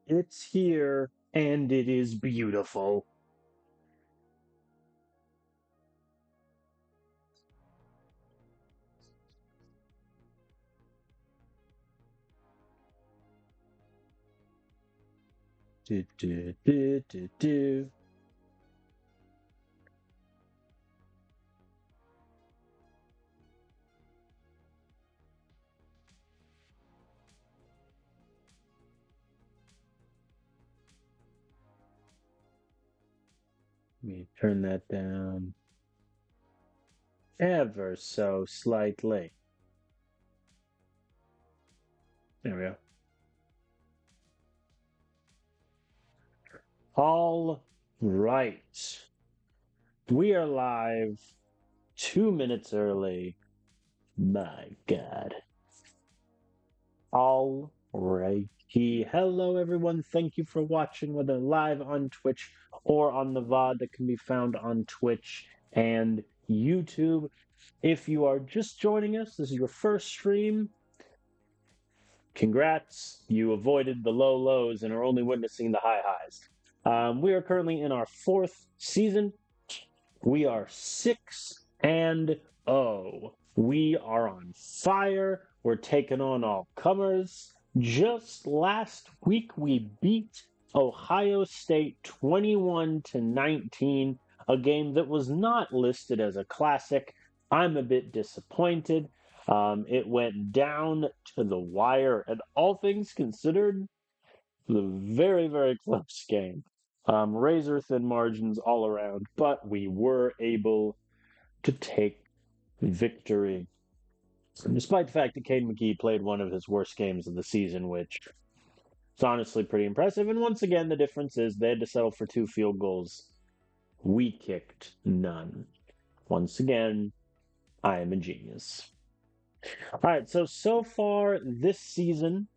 It's here, and it is beautiful. Do, do, do, do, do. Let me turn that down ever so slightly. There we go. All right. We are live 2 minutes early. My God. All righty. Hello, everyone. Thank you for watching, whether live on Twitch or on the VOD that can be found on Twitch and YouTube. If you are just joining us, this is your first stream. Congrats. You avoided the low lows and are only witnessing the high highs. We are currently in our 4th season. We are 6-0. We are on fire. We're taking on all comers. Just last week, we beat Ohio State 21-19, a game that was not listed as a classic. I'm a bit disappointed. It went down to the wire, and all things considered, it was a very, very close game. Razor thin margins all around, but we were able to take victory. Despite the fact that Cade McKee played one of his worst games of the season, which is honestly pretty impressive. And once again, the difference is they had to settle for 2 field goals. We kicked none. Once again, I am a genius. All right, so far this season,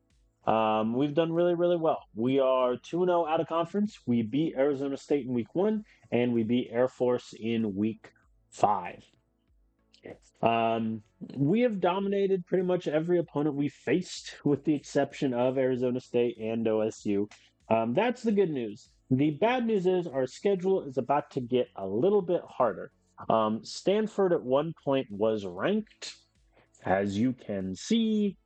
we've done really, really well. We are 2-0 out of conference. We beat Arizona State in week 1, and we beat Air Force in week 5. We have dominated pretty much every opponent we faced, with the exception of Arizona State and OSU. That's the good news. The bad news is our schedule is about to get a little bit harder. Stanford at one point was ranked. As you can see,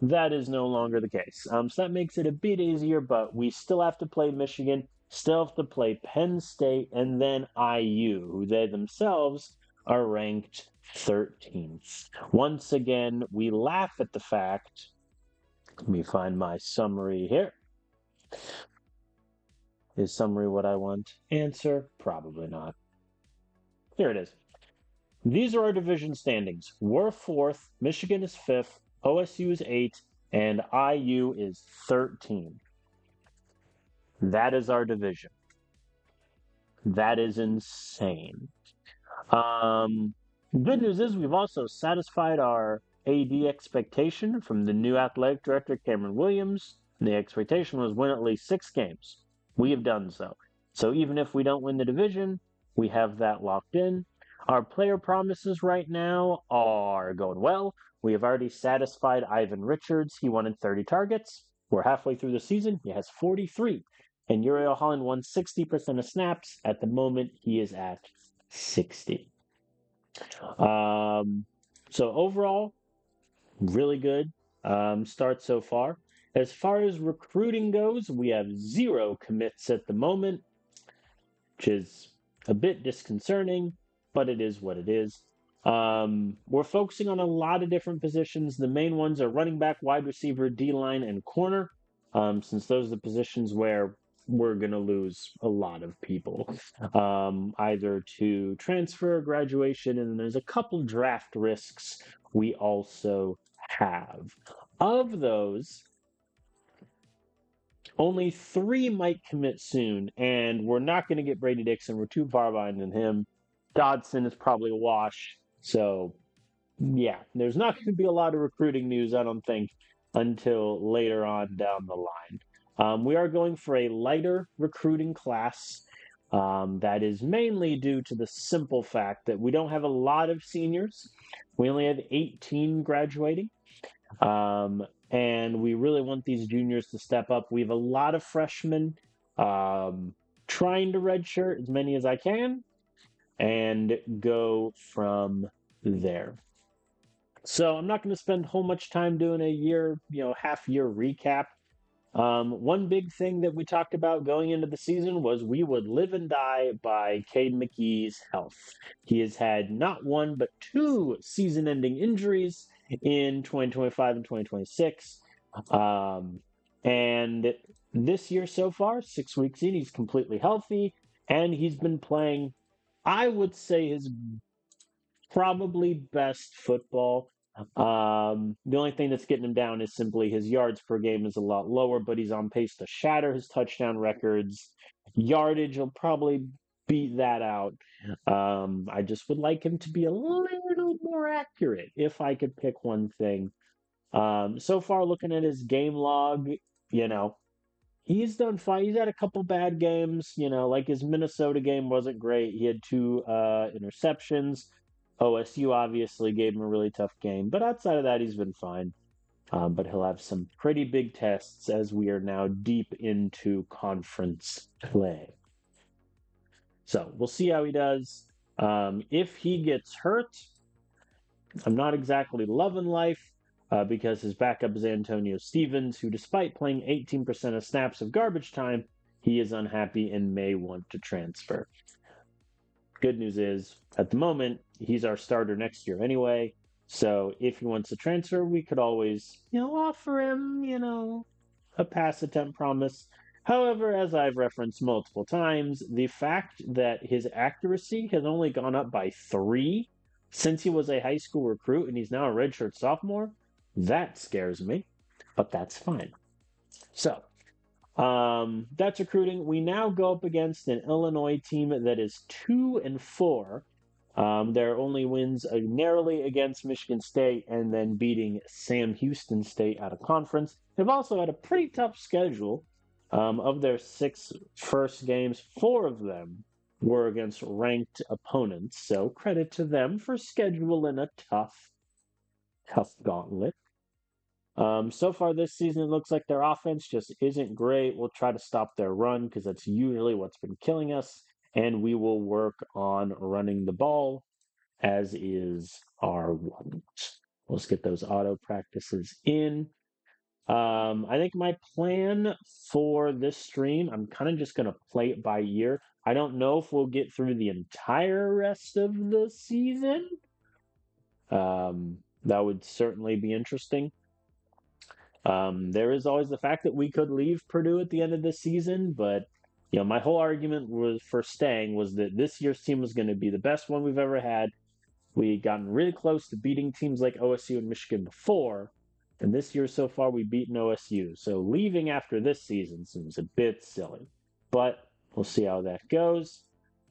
that is no longer the case. So that makes it a bit easier, but we still have to play Michigan, still have to play Penn State, and then IU, who they themselves are ranked 13th. Once again, we laugh at the fact. Let me find my summary here. Is summary what I want? Answer, probably not. Here it is. These are our division standings. We're 4th, Michigan is 5th, OSU is 8th, and IU is 13. That is our division. That is insane. Good news is we've also satisfied our AD expectation from the new athletic director, Cameron Williams. The expectation was win at least 6 games. We have done so. So even if we don't win the division, we have that locked in. Our player promises right now are going well. We have already satisfied Ivan Richards. He wanted 30 targets. We're halfway through the season. He has 43. And Uriel Holland won 60% of snaps. At the moment, he is at 60. So overall, really good start so far. As far as recruiting goes, we have 0 commits at the moment, which is a bit disconcerting, but it is what it is. We're focusing on a lot of different positions. The main ones are running back, wide receiver, D-line, and corner, since those are the positions where we're going to lose a lot of people, either to transfer, graduation, and there's a couple draft risks we also have. Of those, only 3 might commit soon, and we're not going to get Brady Dixon. We're too far behind in him. Dodson is probably a wash. So, yeah, there's not going to be a lot of recruiting news, I don't think, until later on down the line. We are going for a lighter recruiting class. That is mainly due to the simple fact that we don't have a lot of seniors. We only have 18 graduating. and we really want these juniors to step up. We have a lot of freshmen um, trying to redshirt as many as I can and go from there. So I'm not going to spend whole much time doing a year, half year recap. One big thing that we talked about going into the season was we would live and die by Cade McGee's health. He has had not one, but two season ending injuries in 2025 and 2026. And this year so far, 6 weeks in, he's completely healthy and he's been playing, I would say, his probably best football. The only thing that's getting him down is simply his yards per game is a lot lower, but he's on pace to shatter his touchdown records. Yardage will probably beat that out. I just would like him to be a little more accurate if I could pick one thing. So far, looking at his game log, you know, he's done fine. He's had a couple bad games, like his Minnesota game wasn't great. He had two interceptions. OSU obviously gave him a really tough game, but outside of that, he's been fine. But he'll have some pretty big tests as we are now deep into conference play. So we'll see how he does. If he gets hurt, I'm not exactly loving life because his backup is Antonio Stevens, who, despite playing 18% of snaps of garbage time, he is unhappy and may want to transfer. Good news is, at the moment, he's our starter next year anyway. So if he wants to transfer, we could always, offer him, a pass attempt promise. However, as I've referenced multiple times, the fact that his accuracy has only gone up by 3 since he was a high school recruit and he's now a redshirt sophomore, that scares me, but that's fine. So, that's recruiting. We now go up against an Illinois team that is 2-4. Their only wins narrowly against Michigan State and then beating Sam Houston State out of conference. They've also had a pretty tough schedule. Of their 6 first games, 4 of them were against ranked opponents. So credit to them for scheduling a tough gauntlet. So far this season, it looks like their offense just isn't great. We'll try to stop their run because that's usually what's been killing us. And we will work on running the ball, as is our want. Let's get those auto practices in. I think my plan for this stream, I'm kind of just going to play it by ear. I don't know if we'll get through the entire rest of the season. That would certainly be interesting. There is always the fact that we could leave Purdue at the end of the season, but my whole argument for staying was that this year's team was going to be the best one we've ever had. We gotten really close to beating teams like OSU and Michigan before, and this year so far we've beaten OSU. So leaving after this season seems a bit silly, but we'll see how that goes.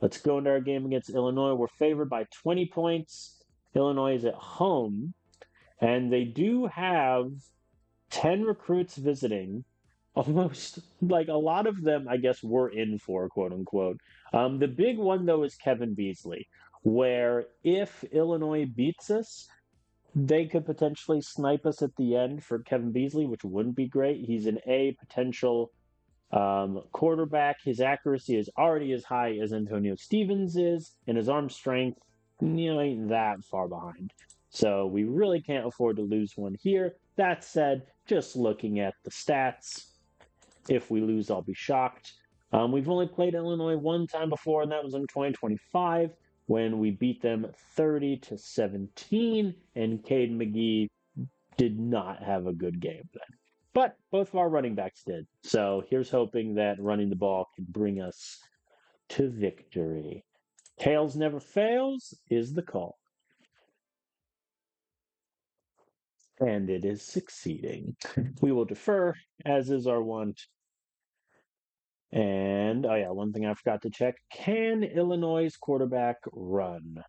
Let's go into our game against Illinois. We're favored by 20 points. Illinois is at home, and they do have 10 recruits visiting. Almost like a lot of them, I guess, were in for, quote unquote. The big one, though, is Kevin Beasley, where if Illinois beats us, they could potentially snipe us at the end for Kevin Beasley, which wouldn't be great. He's an potential quarterback. His accuracy is already as high as Antonio Stevens is, and his arm strength, ain't that far behind. So we really can't afford to lose one here. That said, just looking at the stats, if we lose, I'll be shocked. We've only played Illinois one time before, and that was in 2025 when we beat them 30-17, and Cade McGee did not have a good game then. But both of our running backs did. So here's hoping that running the ball can bring us to victory. Tails never fails is the call. And it is succeeding. We will defer, as is our wont. And, oh yeah, one thing I forgot to check. Can Illinois' quarterback run?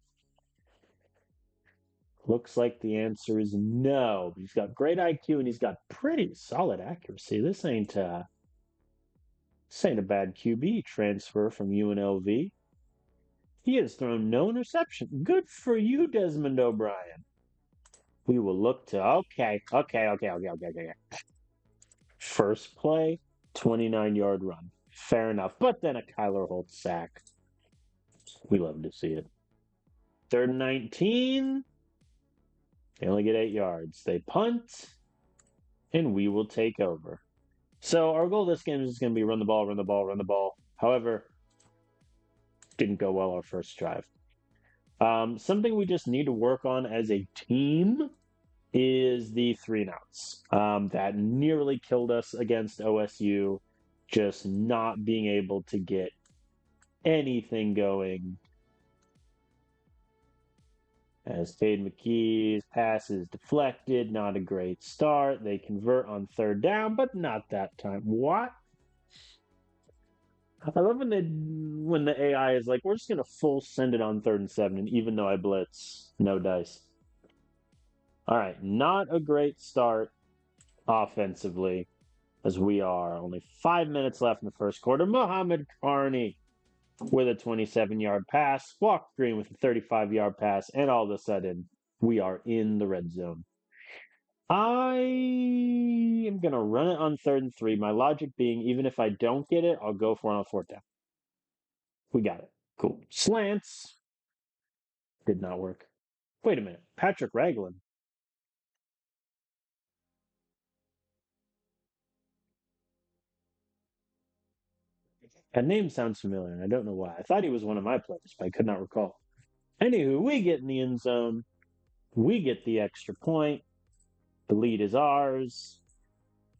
Looks like the answer is no. He's got great IQ and he's got pretty solid accuracy. This ain't a bad QB transfer from UNLV. He has thrown no interception. Good for you, Desmond O'Brien. We will look to okay. First play, 29-yard run. Fair enough. But then a Kyler Holt sack. We love to see it. 3rd and 19. They only get 8 yards. They punt, and we will take over. So our goal this game is going to be run the ball, run the ball, run the ball. However, didn't go well our first drive. Something we just need to work on as a team is the 3-and-outs. That nearly killed us against OSU, just not being able to get anything going. As Cade McKee's pass is deflected, not a great start. They convert on 3rd down, but not that time. What? I love when the AI is like, we're just gonna full send it on 3rd and 7, and even though I blitz, no dice. All right, not a great start offensively, as we are only 5 minutes left in the first quarter. Muhammad Carney with a 27-yard pass, Walk Green with a 35-yard pass, and all of a sudden, we are in the red zone. I am going to run it on 3rd and 3. My logic being, even if I don't get it, I'll go for it on 4th down. We got it. Cool. Slants. Did not work. Wait a minute. Patrick Ragland. That name sounds familiar, and I don't know why. I thought he was one of my players, but I could not recall. Anywho, we get in the end zone. We get the extra point. The lead is ours.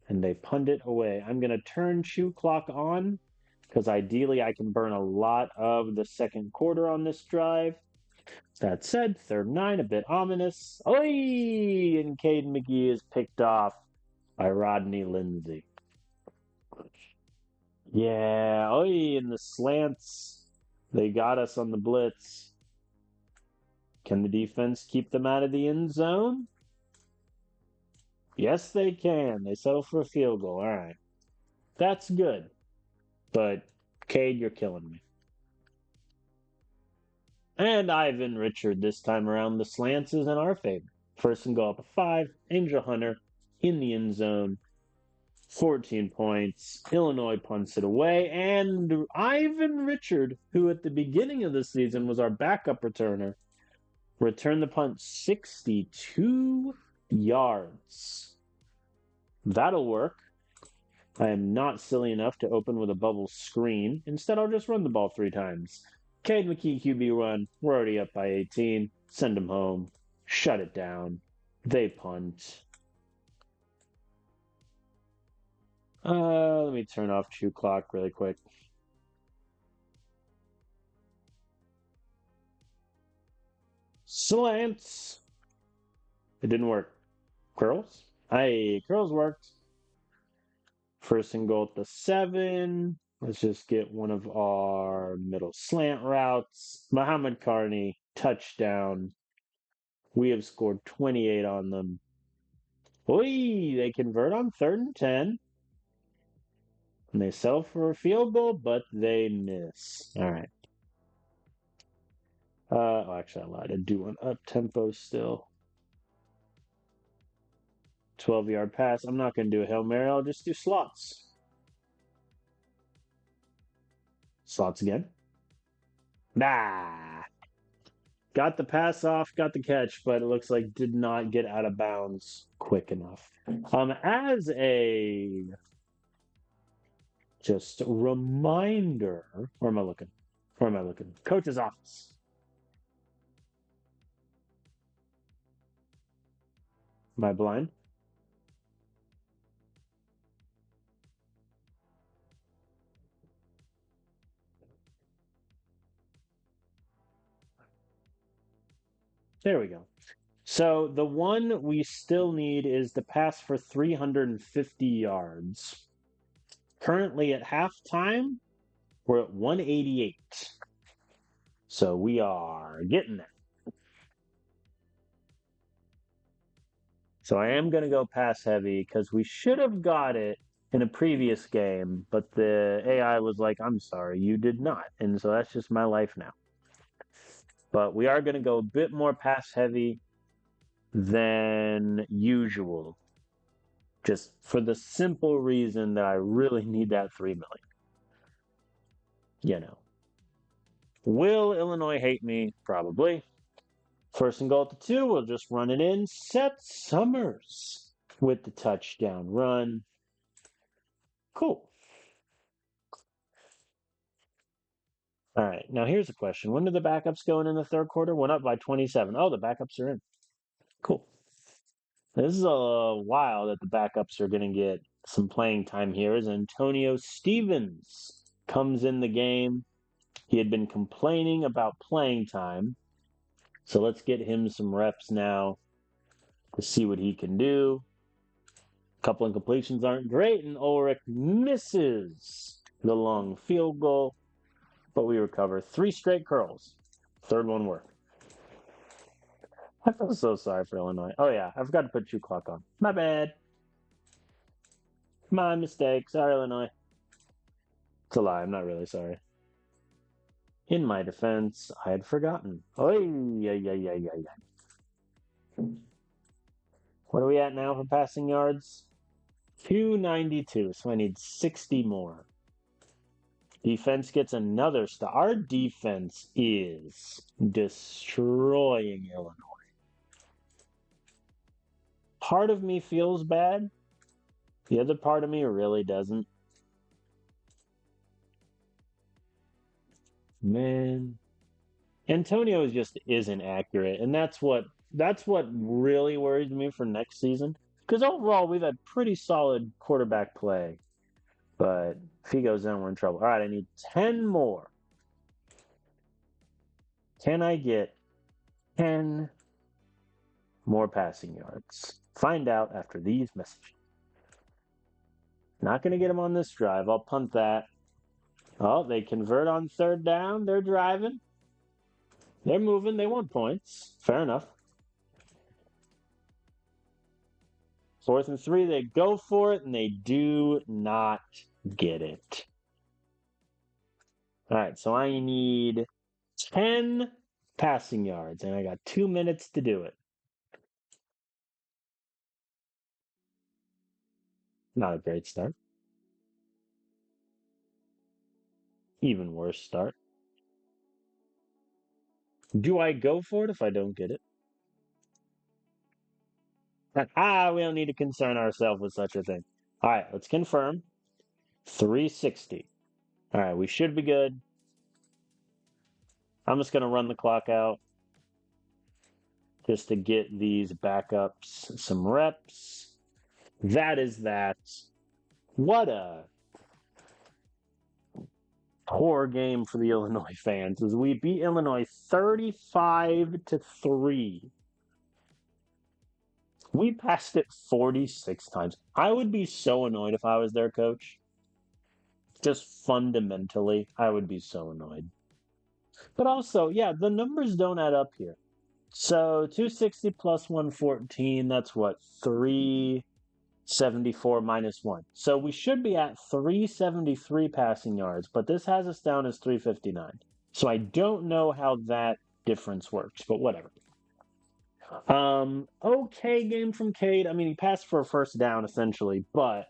And they punt it away. I'm going to turn chew clock on because ideally I can burn a lot of the second quarter on this drive. That said, 3rd and 9, a bit ominous. Oy! And Cade McGee is picked off by Rodney Lindsay. Yeah, oy, and the slants. They got us on the blitz. Can the defense keep them out of the end zone? Yes, they can. They settle for a field goal. All right. That's good. But, Cade, you're killing me. And Ivan Richard this time around. The slants is in our favor. 1st and goal up to 5. Angel Hunter in the end zone. 14 points. Illinois punts it away. And Ivan Richard, who at the beginning of the season was our backup returner, returned the punt 62 yards. That'll work. I am not silly enough to open with a bubble screen. Instead, I'll just run the ball 3 times. Cade McKee QB1. We're already up by 18. Send them home. Shut it down. They punt. Let me turn off chew clock really quick. Slants. It didn't work. Curls? Hey, curls worked. 1st and goal at the 7. Let's just get one of our middle slant routes. Muhammad Carney, touchdown. We have scored 28 on them. Oy, they convert on 3rd and 10. And they settle for a field goal, but they miss. All right. Actually, I lied. I do want up tempo still. 12-yard pass. I'm not going to do a Hail Mary. I'll just do slots. Slots again. Nah. Got the pass off, got the catch, but it looks like did not get out of bounds quick enough. As a just reminder, where am I looking? Coach's office. Am I blind? There we go. So the one we still need is the pass for 350 yards. Currently at halftime, we're at 188. So we are getting there. So I am going to go pass heavy because we should have got it in a previous game, but the AI was like, I'm sorry, you did not. And so that's just my life now. But we are going to go a bit more pass heavy than usual. Just for the simple reason that I really need that 3 million. You know. Will Illinois hate me? Probably. First and goal at the 2, we'll just run it in. Seth Summers with the touchdown run. Cool. All right, now here's a question. When did the backups go in the third quarter? Went up by 27. Oh, the backups are in. Cool. This is a while that the backups are going to get some playing time here as Antonio Stevens comes in the game. He had been complaining about playing time. So let's get him some reps now to see what he can do. A couple incompletions aren't great, and Ulrich misses the long field goal. But we recover 3 straight curls. Third one worked. I feel so sorry for Illinois. Oh, yeah, I forgot to put shoe clock on. My bad. My mistake. Sorry, Illinois. It's a lie. I'm not really sorry. In my defense, I had forgotten. Oh, yeah. What are we at now for passing yards? 292, so I need 60 more. Defense gets another stop. Our defense is destroying Illinois. Part of me feels bad. The other part of me really doesn't. Man. Antonio just isn't accurate, and that's what really worries me for next season. Because overall, we've had pretty solid quarterback play. But if he goes down, we're in trouble. All right, I need 10 more. Can I get 10 more passing yards? Find out after these messages. Not going to get him on this drive. I'll punt that. Oh, they convert on third down. They're driving. They're moving. They want points. Fair enough. 4th and 3, they go for it, and they do not get it. All right, so I need 10 passing yards, and I got 2 minutes to do it. Not a great start. Even worse start. Do I go for it if I don't get it? We don't need to concern ourselves with such a thing. All right, let's confirm. 360. All right, we should be good. I'm just going to run the clock out just to get these backups some reps. That is that. What a poor game for the Illinois fans as we beat Illinois 35-3. We passed it 46 times. I would be so annoyed if I was their coach. Just fundamentally, I would be so annoyed. But also, yeah, the numbers don't add up here. So 260 plus 114, that's what? 374 minus 1. So we should be at 373 passing yards, but this has us down as 359. So I don't know how that difference works, but whatever. Okay game from Cade. I mean, he passed for a first down essentially, but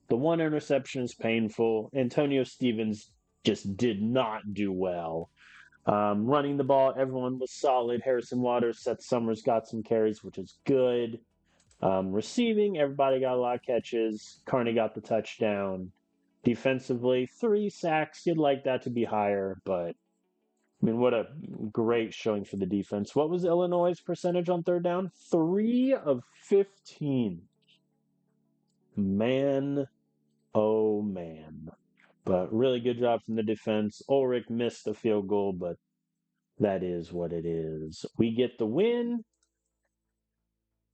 the one interception is painful. Antonio Stevens just did not do well. Running the ball, everyone was solid. Harrison Waters, Seth Summers got some carries, which is good. Receiving, everybody got a lot of catches. Carney got the touchdown. Defensively, 3 sacks. You'd like that to be higher, but I mean, what a great showing for the defense. What was Illinois' percentage on third down? 3 of 15. Man, oh man. But really good job from the defense. Ulrich missed a field goal, but that is what it is. We get the win.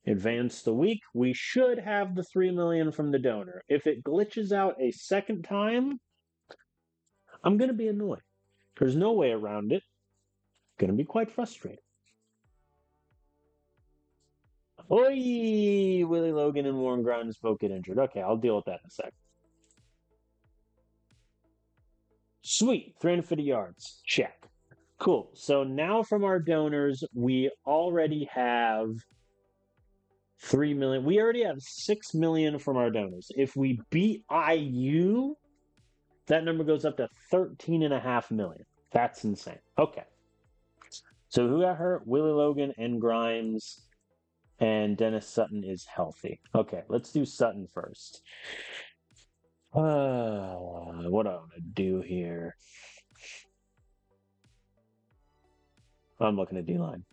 Advance the week. We should have the $3 million from the donor. If it glitches out a second time, I'm going to be annoyed. There's no way around it. Going to be quite frustrating. Oi! Willie Logan and Warren Grimes both get injured. Okay, I'll deal with that in a sec. Sweet. 350 yards. Check. Cool. So now from our donors, we already have 3 million. We already have 6 million from our donors. If we beat IU, that number goes up to 13.5 million. That's insane. Okay. So who got hurt? Willie Logan and Grimes, and Dennis Sutton is healthy. Okay, let's do Sutton first. What do I want to do here? I'm looking at D-line.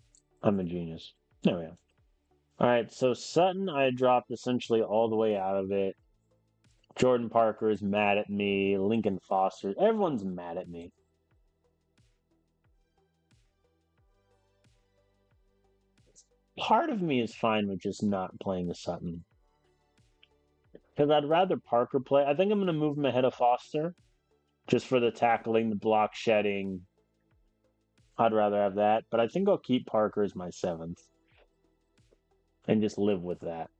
I'm a genius. There we go. All right, so Sutton, I dropped essentially all the way out of it. Jordan Parker is mad at me. Lincoln Foster, everyone's mad at me. Part of me is fine with just not playing the Sutton. Because I'd rather Parker play. I think I'm going to move him ahead of Foster. Just for the tackling, the block shedding. I'd rather have that. But I think I'll keep Parker as my 7th. And just live with that.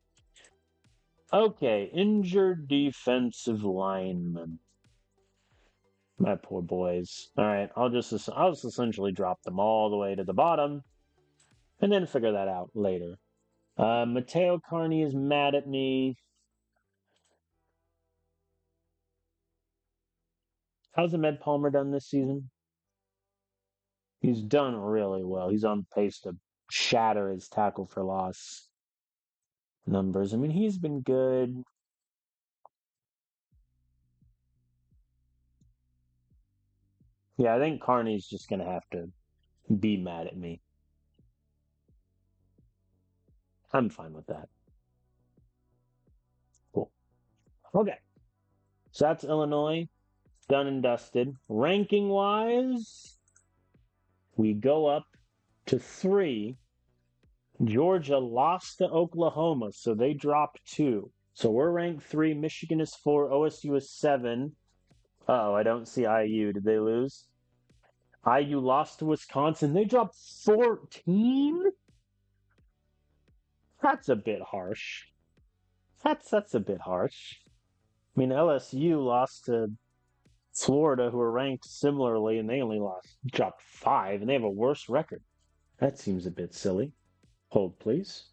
Okay, injured defensive lineman. My poor boys. All right, I'll just essentially drop them all the way to the bottom, and then figure that out later. Mateo Carney is mad at me. How's Ahmed Palmer done this season? He's done really well. He's on pace to shatter his tackle for loss numbers. I mean, he's been good. Yeah, I think Carney's just going to have to be mad at me. I'm fine with that. Cool. Okay. So that's Illinois. Done and dusted. Ranking wise, we go up to 3. Georgia lost to Oklahoma, so they dropped 2. So we're ranked 3. Michigan is 4. OSU is 7. Oh, I don't see IU. Did they lose? IU lost to Wisconsin. They dropped 14? That's a bit harsh. That's a bit harsh. I mean, LSU lost to Florida, who are ranked similarly, and they only dropped 5, and they have a worse record. That seems a bit silly. Hold, please.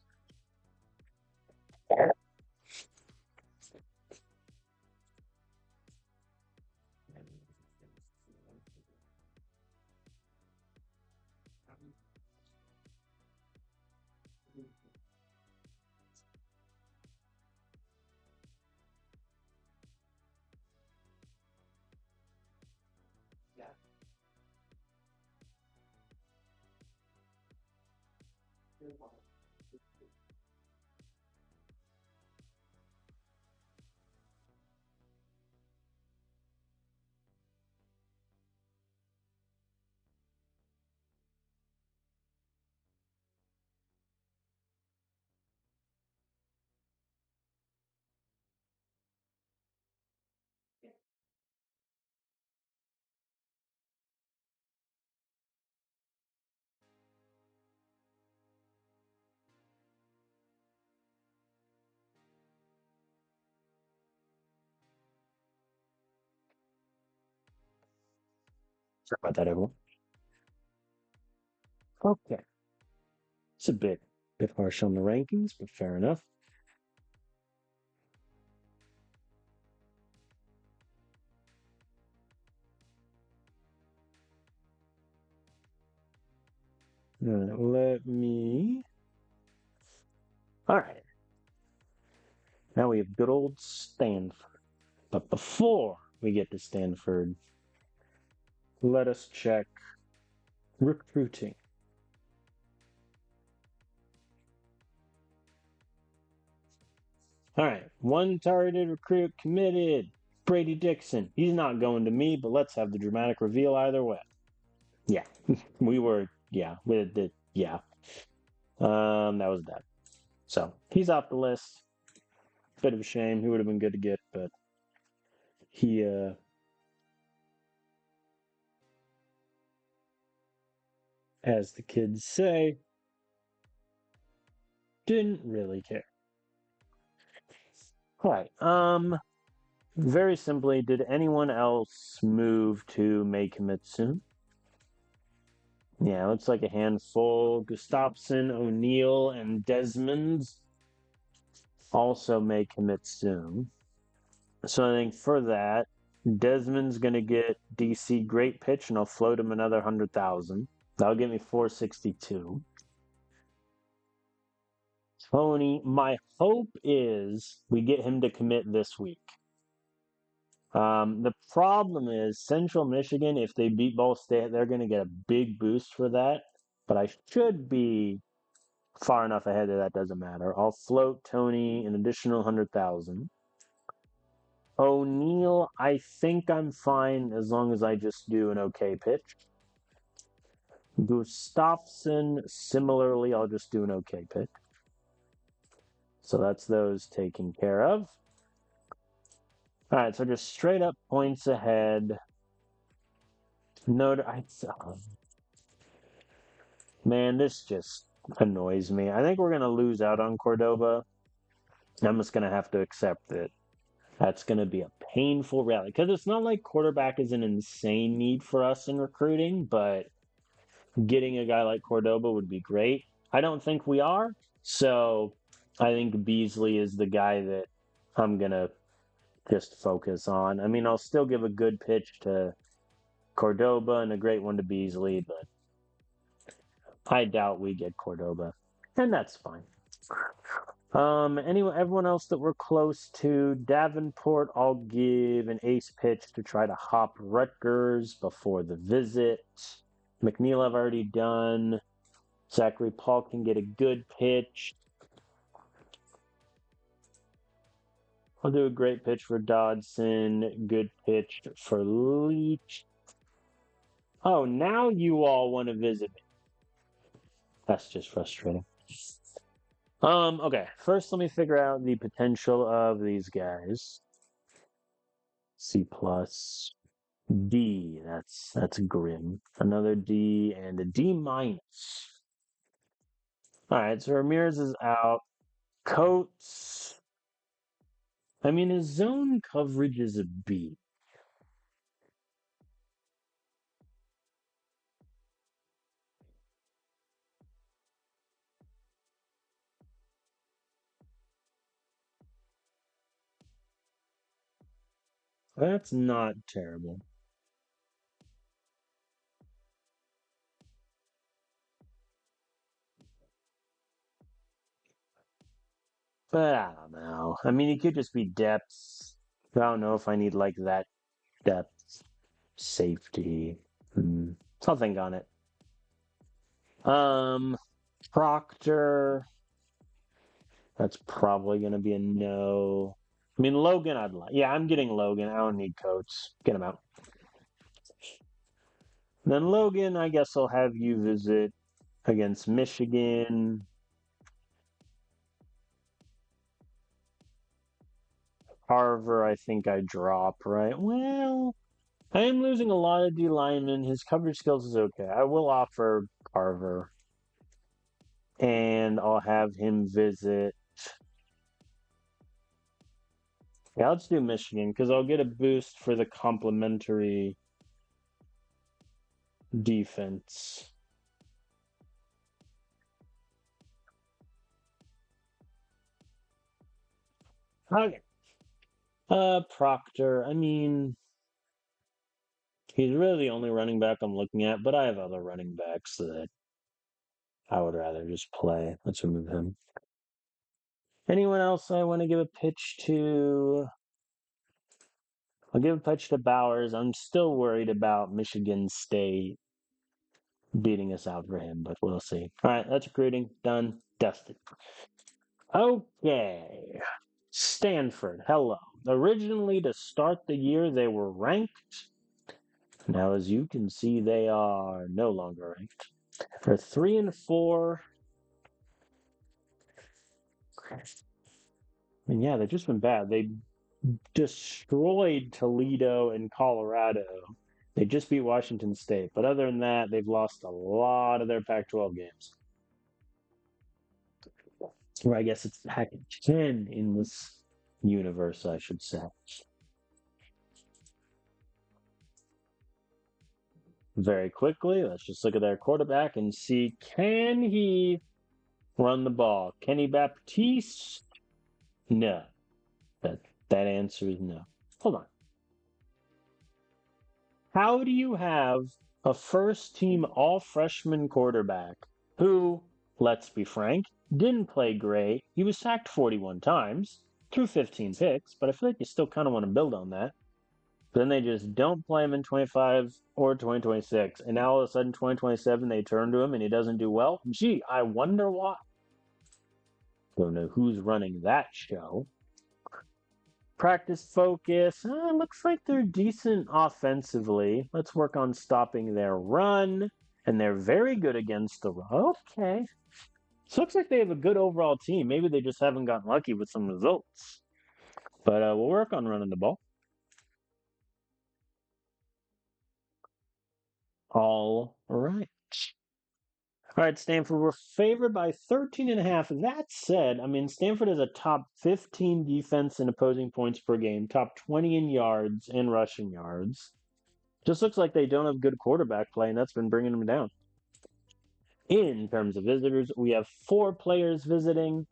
Sorry about that, everyone. Okay. It's a bit harsh on the rankings, but fair enough. Let me. All right. Now we have good old Stanford. But before we get to Stanford, let us check recruiting. All right. 1 targeted recruit committed. Brady Dixon. He's not going to me, but let's have the dramatic reveal either way. Yeah. Yeah. That was that. So he's off the list. Bit of a shame. He would have been good to get, but he as the kids say, didn't really care. All right. Very simply, did anyone else move to May commit soon? Yeah, looks like a handful. Gustafson, O'Neill, and Desmond. also may commit soon. So I think for that, Desmond's going to get DC great pitch, and I'll float him another 100,000. That'll give me 462. Tony, my hope is we get him to commit this week. The problem is Central Michigan, if they beat Ball State, they're going to get a big boost for that. But I should be far enough ahead that that doesn't matter. I'll float Tony an additional 100,000. O'Neill, I think I'm fine as long as I just do an okay pitch. Gustafsson, similarly, I'll just do an okay pitch. So that's those taken care of. All right, so just straight up points ahead. Man, this just annoys me. I think we're going to lose out on Cordoba. I'm just going to have to accept it. That's going to be a painful rally because it's not like quarterback is an insane need for us in recruiting, but getting a guy like Cordoba would be great. I don't think we are, so I think Beasley is the guy that I'm going to just focus on. I mean, I'll still give a good pitch to Cordoba and a great one to Beasley, but I doubt we get Cordoba, and that's fine. Anyway, everyone else that we're close to, Davenport, I'll give an ace pitch to try to hop Rutgers before the visit. McNeil I've already done. Zachary Paul can get a good pitch. I'll do a great pitch for Dodson. Good pitch for Leach. Oh, now you all want to visit me. That's just frustrating. Okay. First, let me figure out the potential of these guys. C plus. D. That's grim. Another D and a D minus. All right, so Ramirez is out. Coates. I mean, his zone coverage is a B. That's not terrible. But I don't know. I mean, he could just be depth. I don't know if I need like that depth safety. So I'll think on it. Proctor. That's probably going to be a no. I mean, Logan, I'd like. Yeah, I'm getting Logan. I don't need Coates. Get him out. Then Logan, I guess I'll have you visit against Michigan. Carver, I think I drop, right? Well, I am losing a lot of D linemen. His coverage skills is okay. I will offer Carver. And I'll have him visit. Yeah, let's do Michigan because I'll get a boost for the complementary defense. Okay. Proctor, I mean, he's really the only running back I'm looking at, but I have other running backs that I would rather just play. Let's remove him. Anyone else I want to give a pitch to? I'll give a pitch to Bowers. I'm still worried about Michigan State beating us out for him, but we'll see. All right, that's recruiting. Done. Dusted. Okay. Stanford, hello. Originally, to start the year, they were ranked. Now, as you can see, they are no longer ranked. They're 3-4. And yeah, they've just been bad. They destroyed Toledo and Colorado. They just beat Washington State. But other than that, they've lost a lot of their Pac 12 games. Or I guess it's Pac 10 in this universe, I should say. Very quickly, let's just look at their quarterback and see, can he run the ball? Kenny Baptiste, No. That answer is no. Hold on. How do you have a first team all freshman quarterback who, let's be frank, didn't play great? He was sacked 41 times, threw 15 picks, but I feel like you still kind of want to build on that. Then they just don't play him in 25 or 2026. And now all of a sudden, 2027, they turn to him and he doesn't do well. Gee, I wonder why. Don't know who's running that show. Practice focus. Looks like they're decent offensively. Let's work on stopping their run. And they're very good against the run. Okay. So looks like they have a good overall team. Maybe they just haven't gotten lucky with some results. But we'll work on running the ball. All right. All right, Stanford, we're favored by 13.5. That said, I mean, Stanford is a top 15 defense in opposing points per game, top 20 in yards and rushing yards. Just looks like they don't have good quarterback play, and that's been bringing them down. In terms of visitors, we have 4 players visiting.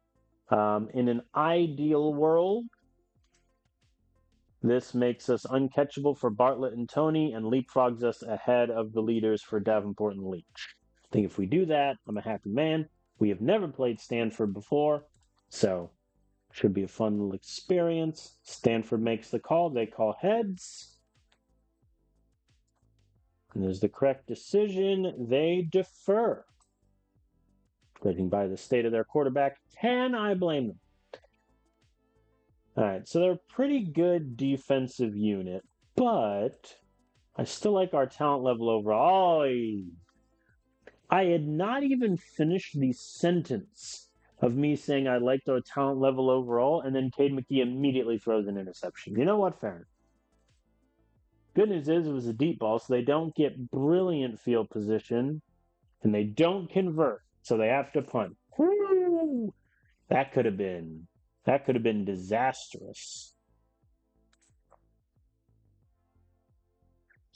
In an ideal world, this makes us uncatchable for Bartlett and Tony and leapfrogs us ahead of the leaders for Davenport and Leach. I think if we do that, I'm a happy man. We have never played Stanford before, so should be a fun little experience. Stanford makes the call. They call heads. And there's the correct decision. They defer. Judging by the state of their quarterback, can I blame them? All right, so they're a pretty good defensive unit, but I still like our talent level overall. I had not even finished the sentence of me saying I liked our talent level overall, and then Cade McKee immediately throws an interception. You know what? Fair. Good news is it was a deep ball, so they don't get brilliant field position, and they don't convert, so they have to punt. Woo! That could have been disastrous.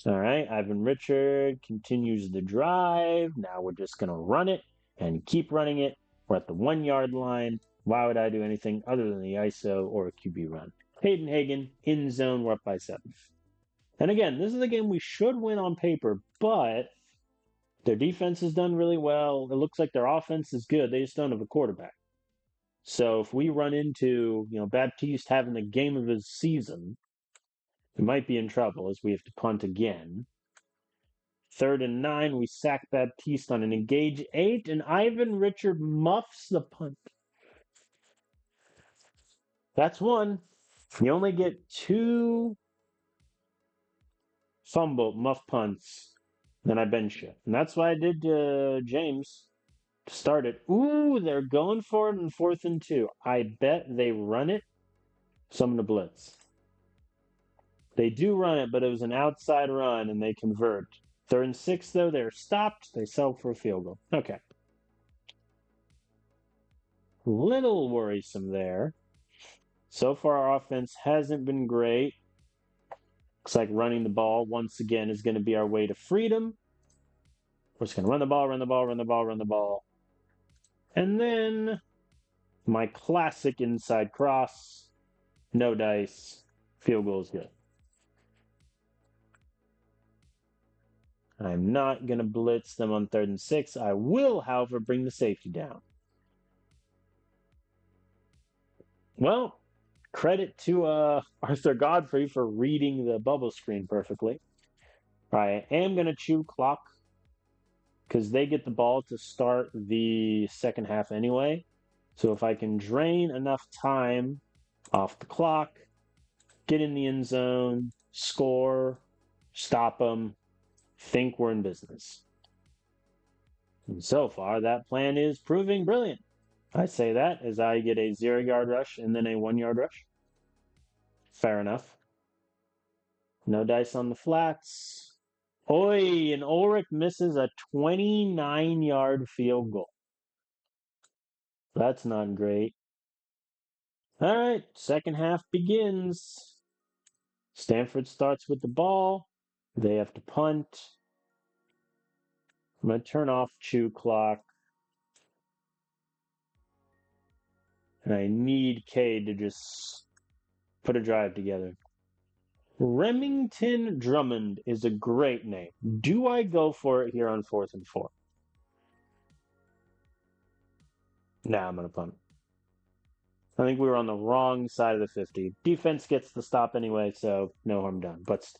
All right, Ivan Richard continues the drive. Now we're just going to run it and keep running it. We're at the 1 yard line. Why would I do anything other than the ISO or a QB run? Hayden Hagen, in zone, we're up by 7. And again, this is a game we should win on paper, but their defense has done really well. It looks like their offense is good. They just don't have a quarterback. So if we run into, Baptiste having the game of his season, we might be in trouble as we have to punt again. 3rd and 9, we sack Baptiste on an engage 8, and Ivan Richard muffs the punt. That's one. You only get 2 muff punts, then I bench you. And that's why I did James to start it. Ooh, they're going for it in 4th and 2. I bet they run it. So I'm going to blitz. They do run it, but it was an outside run, and they convert. 3rd and 6, though, they're stopped. They sell for a field goal. Okay. Little worrisome there. So far, our offense hasn't been great. Looks like running the ball, once again, is going to be our way to freedom. We're just going to run the ball, run the ball, run the ball, run the ball. And then my classic inside cross. No dice. Field goal is good. I'm not going to blitz them on 3rd and 6. I will, however, bring the safety down. Well, credit to Arthur Godfrey for reading the bubble screen perfectly. I am going to chew clock because they get the ball to start the second half anyway. So if I can drain enough time off the clock, get in the end zone, score, stop them, think we're in business. And so far, that plan is proving brilliant. I say that as I get a 0-yard rush and then a 1-yard rush. Fair enough. No dice on the flats. Oi, and Ulrich misses a 29-yard field goal. That's not great. All right, second half begins. Stanford starts with the ball. They have to punt. I'm going to turn off chew clock. And I need Cade to just put a drive together. Remington Drummond is a great name. Do I go for it here on 4th and 4? Nah, I'm going to punt. I think we were on the wrong side of the 50. Defense gets the stop anyway, so no harm done. But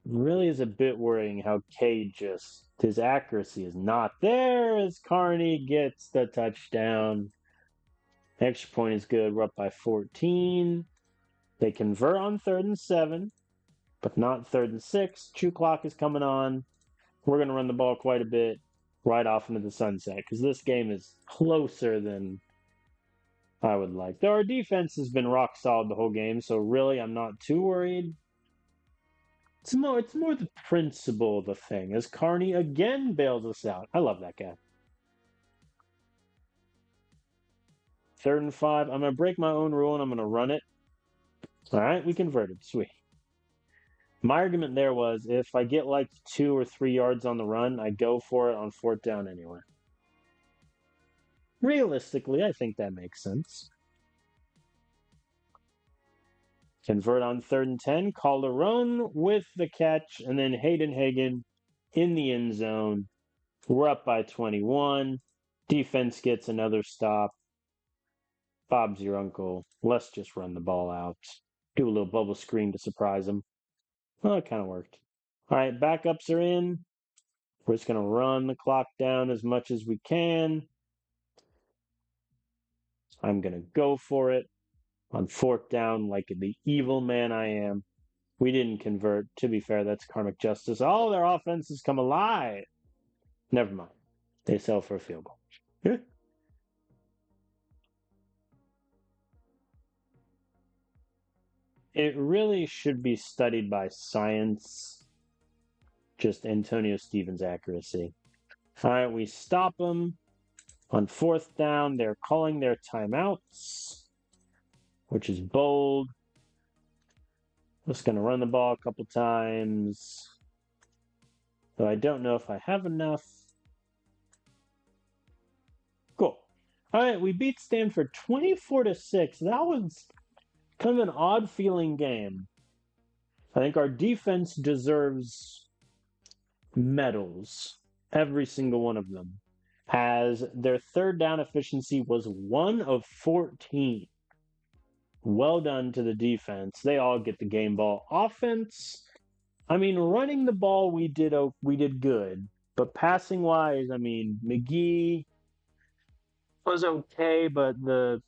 really is a bit worrying how Cade just his accuracy is not there as Carney gets the touchdown. Extra point is good. We're up by 14. They convert on 3rd and 7, but not 3rd and 6. Chew clock is coming on. We're going to run the ball quite a bit right off into the sunset because this game is closer than I would like. Though our defense has been rock solid the whole game, so really I'm not too worried. It's more the principle of the thing, as Carney again bails us out. I love that guy. 3rd and 5. I'm going to break my own rule and I'm going to run it. All right, we converted. Sweet. My argument there was if I get like 2 or 3 yards on the run, I go for it on 4th down anyway. Realistically, I think that makes sense. Convert on 3rd and 10. Calderon with the catch, and then Hayden Hagen in the end zone. We're up by 21. Defense gets another stop. Bob's your uncle. Let's just run the ball out. Do a little bubble screen to surprise him. Well, it kind of worked. All right, backups are in. We're just going to run the clock down as much as we can. I'm going to go for it on 4th down like the evil man I am. We didn't convert. To be fair, that's karmic justice. All their offenses come alive. Never mind. They sell for a field goal. It really should be studied by science. Just Antonio Stevens' accuracy. All right, we stop them. On 4th down, they're calling their timeouts, which is bold. Just going to run the ball a couple times. Though I don't know if I have enough. Cool. All right, we beat Stanford 24-6. That was kind of an odd feeling game. I think our defense deserves medals, every single one of them, as their 3rd down efficiency was 1 of 14. Well done to the defense. They all get the game ball. Offense, I mean, running the ball we did good, but passing wise, I mean, McGee was okay, but the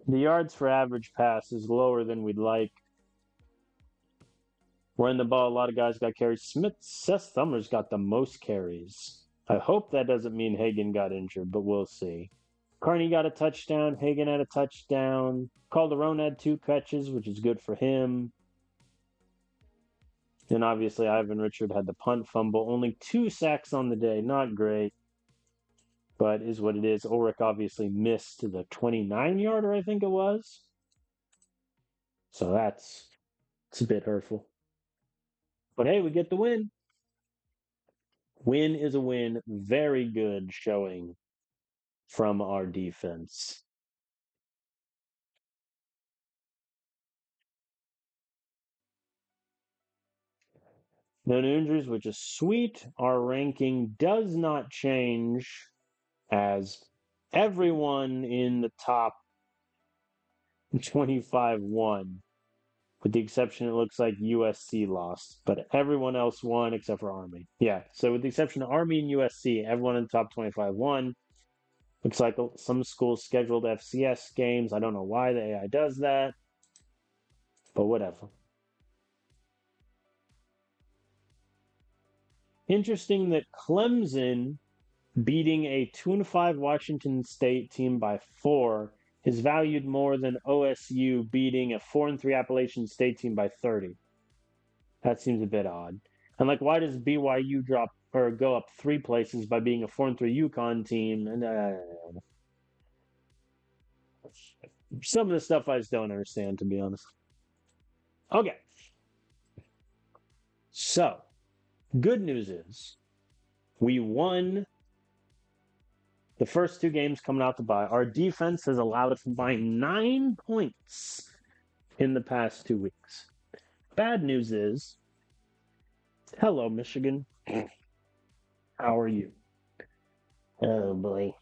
yards for average pass is lower than we'd like. Running the ball, a lot of guys got carries. Seth Summers got the most carries. I hope that doesn't mean Hagen got injured, but we'll see. Carney got a touchdown. Hagen had a touchdown. Calderon had 2 catches, which is good for him. And obviously, Ivan Richard had the punt fumble. Only 2 sacks on the day. Not great, but is what it is. Ulrich obviously missed the 29-yarder, I think it was. So it's a bit hurtful. But hey, we get the win. Win is a win. Very good showing from our defense. No new injuries, which is sweet. Our ranking does not change as everyone in the top 25 won. With the exception, it looks like USC lost, but everyone else won except for Army. Yeah, so with the exception of Army and USC, everyone in the top 25 won. Looks like some schools scheduled FCS games. I don't know why the AI does that, but whatever. Interesting that Clemson beating a 2-5 Washington State team by 4 is valued more than OSU beating a 4-3 Appalachian State team by 30. That seems a bit odd. And why does BYU drop or go up 3 places by being a 4-3 UConn team? And some of the stuff I just don't understand, to be honest. Okay. So, Good news is we won the first two games coming out to bye. Our defense has allowed us to combine 9 points in the past 2 weeks. Bad news is, hello, Michigan. How are you? Oh boy.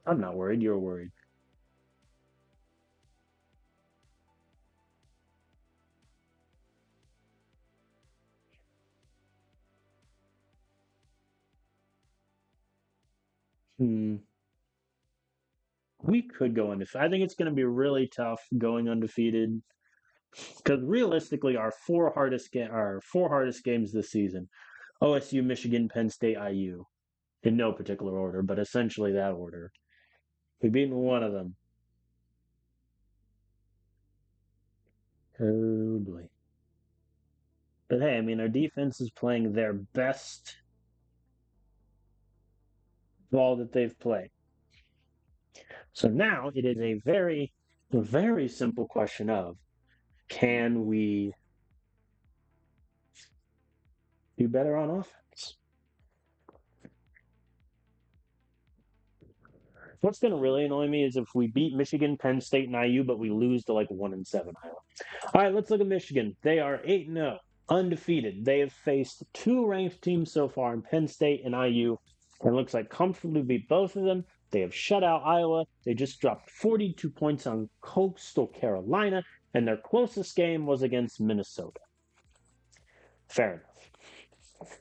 I'm not worried. You're worried. Hmm. We could go undefeated. I think it's going to be really tough going undefeated because realistically, our four hardest games this season: OSU, Michigan, Penn State, IU, in no particular order, but essentially that order. We've beaten one of them. Oh boy. But hey, I mean, our defense is playing their best ball that they've played. So now it is a very simple question of can we do better on offense? What's going to really annoy me is if we beat Michigan, Penn State, and IU, but we lose to like 1-7 Iowa. All right, let's look at Michigan. They are 8-0, undefeated. They have faced two ranked teams so far in Penn State and IU, and looks like comfortably beat both of them. They have shut out Iowa. They just dropped 42 points on Coastal Carolina, and their closest game was against Minnesota. Fair enough.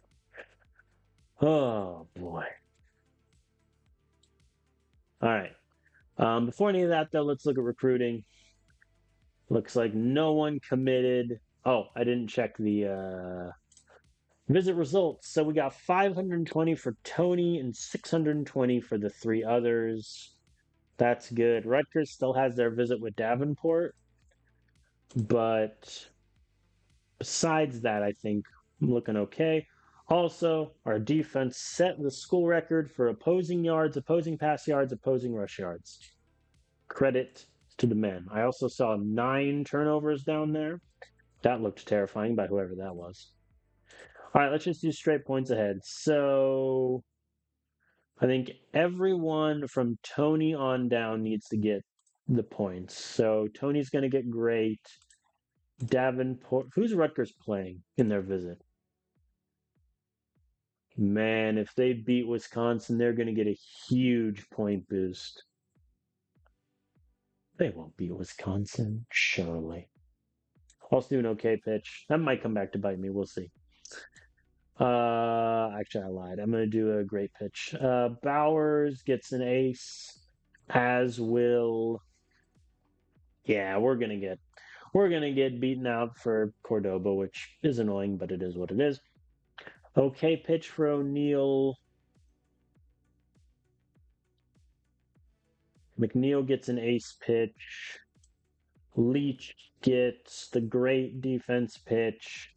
Oh boy. All right. Before any of that, though, let's look at recruiting. Looks like no one committed. Oh, I didn't check the visit results. So we got 520 for Tony and 620 for the three others. That's good. Rutgers still has their visit with Davenport, but besides that, I think I'm looking okay. Also, our defense set the school record for opposing yards, opposing pass yards, opposing rush yards. Credit to the men. I also saw 9 turnovers down there. That looked terrifying by whoever that was. All right, let's just do straight points ahead. So I think everyone from Tony on down needs to get the points. So Tony's going to get great. Davenport. Who's Rutgers playing in their visit? Man, if they beat Wisconsin, they're going to get a huge point boost. They won't beat Wisconsin, surely. Also do an okay pitch. That might come back to bite me. We'll see. Actually, I lied. I'm gonna do a great pitch. Bowers gets an ace, as will. Yeah, we're gonna get beaten out for Cordoba, which is annoying, but it is what it is. Okay, pitch for O'Neal. McNeil gets an ace pitch. Leach gets the great defense pitch.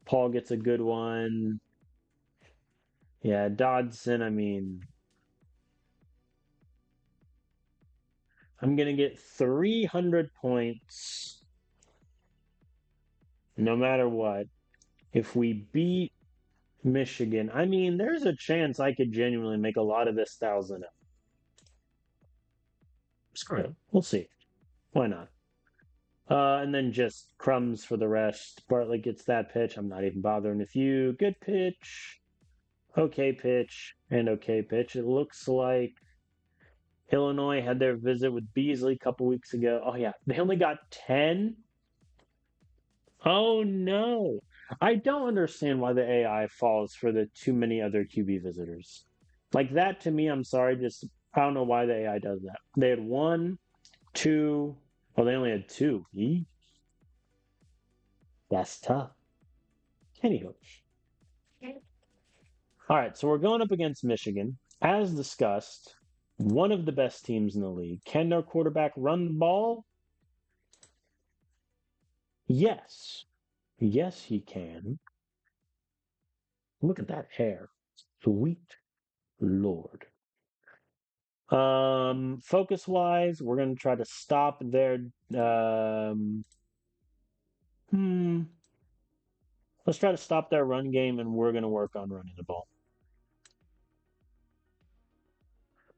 Paul gets a good one. Yeah, Dodson, I mean, I'm going to get 300 points no matter what. If we beat Michigan, I mean, there's a chance I could genuinely make a lot of this 1,000 up. Screw it. We'll see. Why not? And then just crumbs for the rest. Bartlett gets that pitch. I'm not even bothering with you. Good pitch. Okay pitch. And okay pitch. It looks like Illinois had their visit with Beasley a couple weeks ago. Oh, yeah. They only got 10. Oh, no. I don't understand why the AI falls for the too many other QB visitors. Like that to me, I'm sorry. Just, I don't know why the AI does that. They had one, two. Oh, they only had two. That's tough. Anywho. All right. So we're going up against Michigan. As discussed, one of the best teams in the league. Can their quarterback run the ball? Yes. Yes, he can. Look at that hair. Sweet Lord. Focus wise, we're gonna try to stop their Let's try to stop their run game, and we're going to work on running the ball.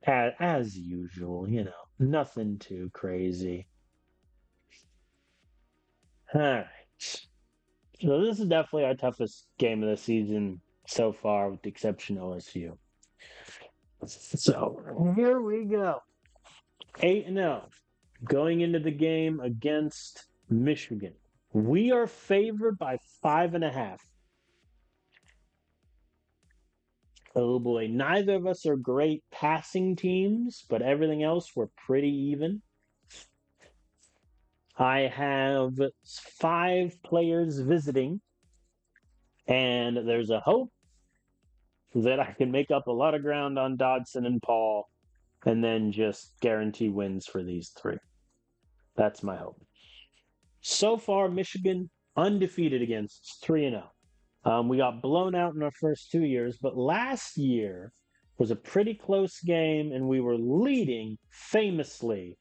As usual, nothing too crazy. All right. So this is definitely our toughest game of the season so far, with the exception of OSU. So here we go. 8-0. Going into the game against Michigan. We are favored by 5.5. Oh boy, neither of us are great passing teams, but everything else we're pretty even. I have 5 players visiting, and there's a hope that I can make up a lot of ground on Dodson and Paul and then just guarantee wins for these 3. That's my hope. So far, Michigan undefeated against 3-0. We got blown out in our first 2 years, but last year was a pretty close game, and we were leading famously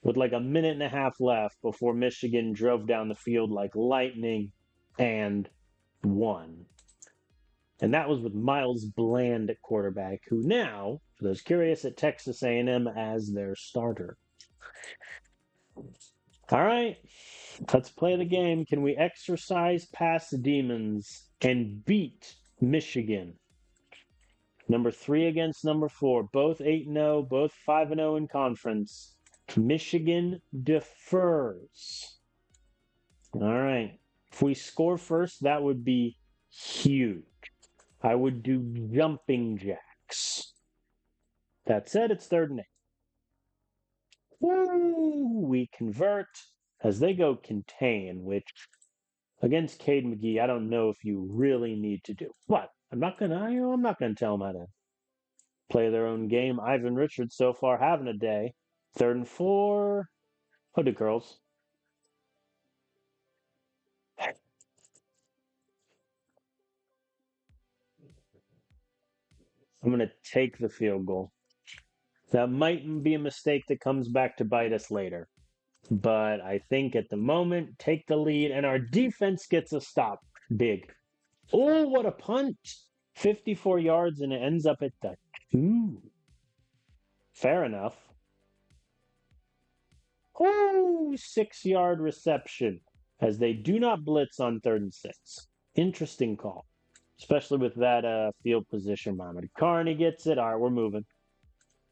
with like a minute and a half left before Michigan drove down the field like lightning and won. And that was with Miles Bland at quarterback, who now, for those curious, at Texas A&M as their starter. All right, let's play the game. Can we exercise past the demons and beat Michigan? Number 3 against number 4, both 8-0, both 5-0 in conference. Michigan defers. All right. If we score first, that would be huge. I would do jumping jacks. That said, it's 3rd and 8. Woo! We convert as they go contain, which against Cade McGee, I don't know if you really need to do. But I'm not gonna tell them how to play their own game. Ivan Richards so far having a day. 3rd and 4. Hooded girls. I'm going to take the field goal. That might be a mistake that comes back to bite us later. But I think at the moment, take the lead, and our defense gets a stop. Big. Oh, what a punt. 54 yards, and it ends up at the 2. Fair enough. Oh, 6-yard reception, as they do not blitz on 3rd and 6. Interesting call, especially with that field position. Mohamed Carney gets it. All right, we're moving.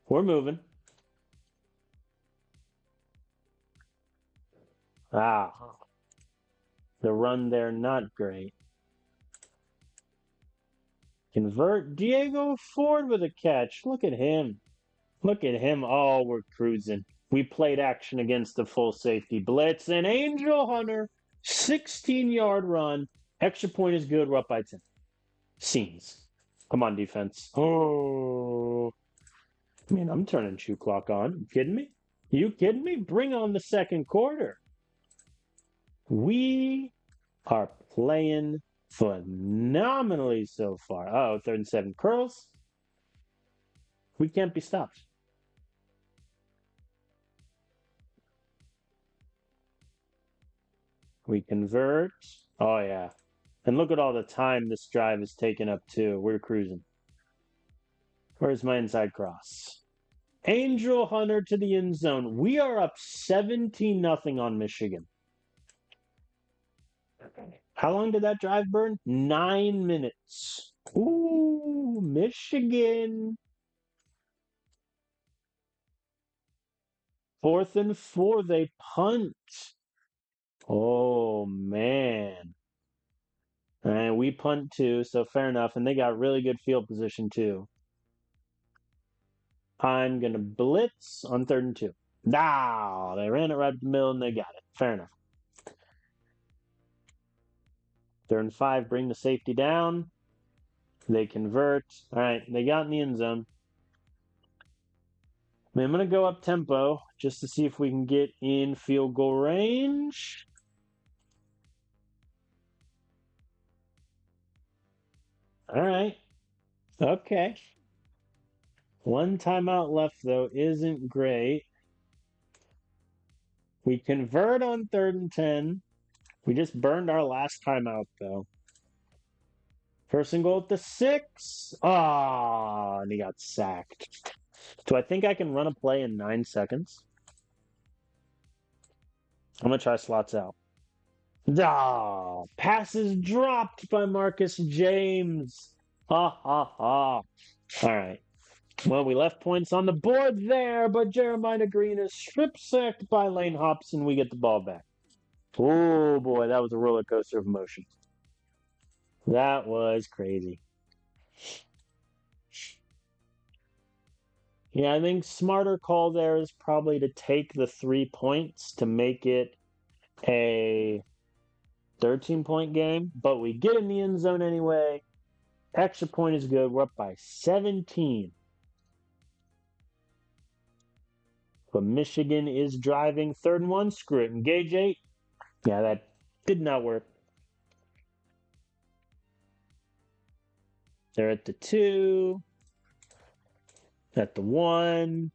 We're moving. The run there, not great. Convert. Diego Ford with a catch. Look at him. Look at him. Oh, we're cruising. We played action against the full safety blitz. And Angel Hunter, 16-yard run. Extra point is good. We're up by 10. Scenes. Come on, defense. Oh. Man, I'm turning shoe clock on. You kidding me? You kidding me? Bring on the second quarter. We are playing phenomenally so far. Oh, 3rd and 7 curls. We can't be stopped. We convert. Oh, yeah. And look at all the time this drive is taking up, too. We're cruising. Where's my inside cross? Angel Hunter to the end zone. We are up 17-0 on Michigan. How long did that drive burn? 9 minutes. Ooh, Michigan. 4th and 4, they punt. Oh, man. And we punt too, so fair enough. And they got really good field position too. I'm going to blitz on 3rd and 2. Nah, they ran it right up the middle and they got it. Fair enough. 3rd and 5, bring the safety down. They convert. All right, they got in the end zone. I'm going to go up tempo just to see if we can get in field goal range. All right. Okay. 1 timeout left, though, isn't great. We convert on 3rd and 10. We just burned our last time out, though. First and goal at the 6. Ah, and he got sacked. Do I think I can run a play in 9 seconds? I'm going to try slots out. Ah, passes dropped by Marcus James. Ha ha ha. All right. Well, we left points on the board there, but Jeremiah Green is strip sacked by Lane Hobson. We get the ball back. Oh boy, that was a roller coaster of emotion. That was crazy. Yeah, I think smarter call there is probably to take the 3 points to make it a 13-point game, but we get in the end zone anyway. Extra point is good. We're up by 17. But Michigan is driving 3rd and 1. Screw it. Engage 8. Yeah, that did not work. They're at the 2. At the 1.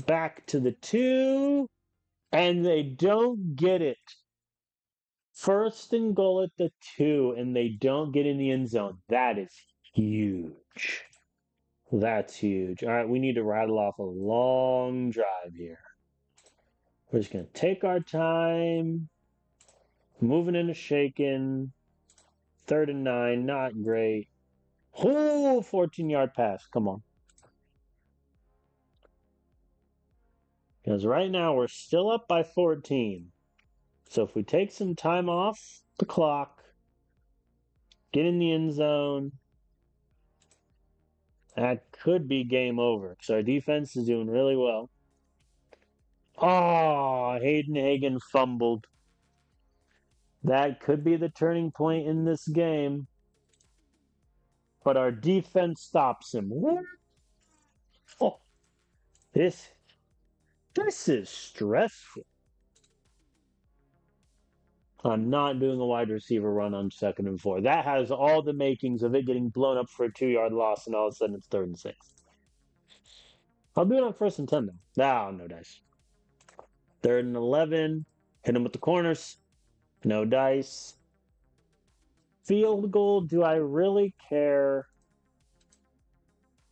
Back to the 2. And they don't get it. First and goal at the 2, and they don't get in the end zone. That is huge. That's huge. All right, we need to rattle off a long drive here. We're just going to take our time. Moving and shaking. 3rd and 9, not great. Oh, 14-yard pass. Come on. Because right now we're still up by 14. So if we take some time off the clock, get in the end zone, that could be game over. Because our defense is doing really well. Oh, Hayden Hagen fumbled. That could be the turning point in this game. But our defense stops him. What? Oh, this is stressful. I'm not doing a wide receiver run on 2nd and 4. That has all the makings of it getting blown up for a 2-yard loss, and all of a sudden it's 3rd and 6. I'll do it on 1st and 10, though. Oh, no dice. 3rd and 11. Hit him with the corners. No dice. Field goal. Do I really care?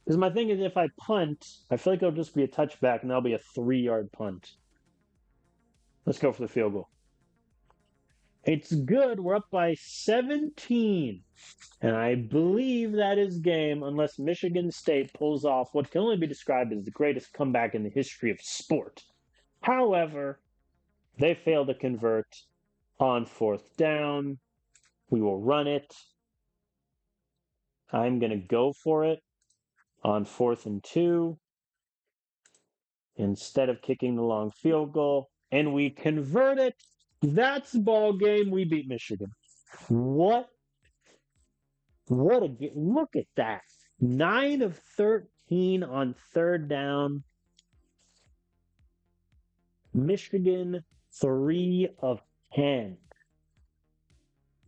Because my thing is, if I punt, I feel like it'll just be a touchback, and that'll be a 3-yard punt. Let's go for the field goal. It's good. We're up by 17. And I believe that is game unless Michigan State pulls off what can only be described as the greatest comeback in the history of sport. However, they fail to convert on 4th down. We will run it. I'm going to go for it on 4th and 2 instead of kicking the long field goal. And we convert it. That's ball game. We beat Michigan. What a game. Look at that. 9 of 13 on 3rd down. Michigan, 3 of 10.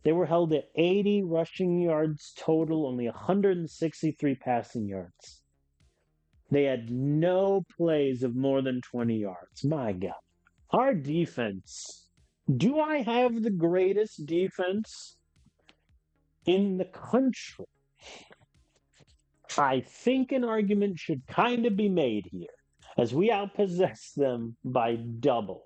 They were held at 80 rushing yards total, only 163 passing yards. They had no plays of more than 20 yards. My God. Our defense. Do I have the greatest defense in the country? I think an argument should kind of be made here, as we outpossess them by double.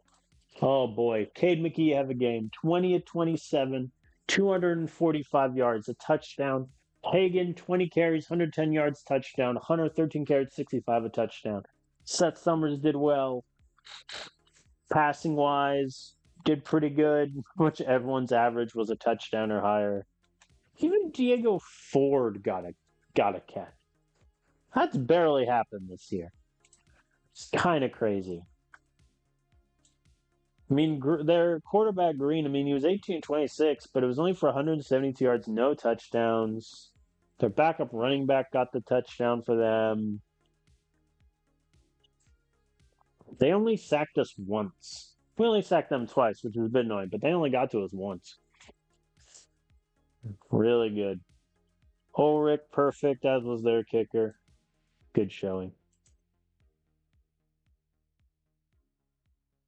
Oh boy, Cade McKee have a game. 20 of 27, 245 yards, a touchdown. Hagen, 20 carries, 110 yards, touchdown. 113 carries, 65, a touchdown. Seth Summers did well. Passing-wise, did pretty good. Which everyone's average was a touchdown or higher. Even Diego Ford got a catch. That's barely happened this year. It's kind of crazy. I mean, their quarterback Green, I mean, he was 18-26, but it was only for 172 yards, no touchdowns. Their backup running back got the touchdown for them. They only sacked us once. We only sacked them twice, which was a bit annoying, but they only got to us once. Really good. Ulrich, perfect, as was their kicker. Good showing.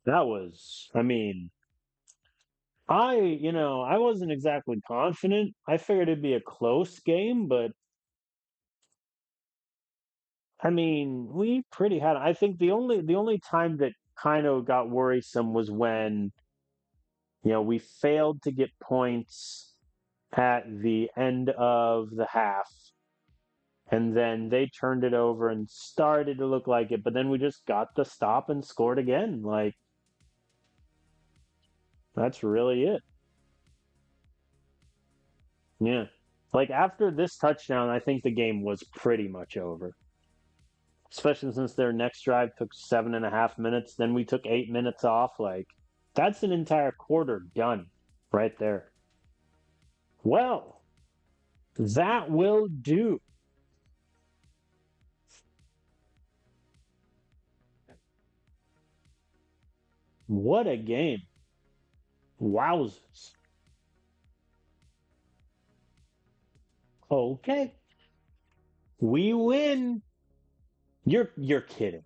That was, I mean, I wasn't exactly confident. I figured it'd be a close game, but I mean, we pretty had. I think the only time that kind of got worrisome was when we failed to get points at the end of the half, and then they turned it over and started to look like it, but then we just got the stop and scored again. Like that's really it. Yeah. Like after this touchdown, I think the game was pretty much over. Especially since their next drive took 7.5 minutes, then we took 8 minutes off. Like that's an entire quarter done right there. Well, that will do. What a game. Wowzers. Okay. We win. You're kidding.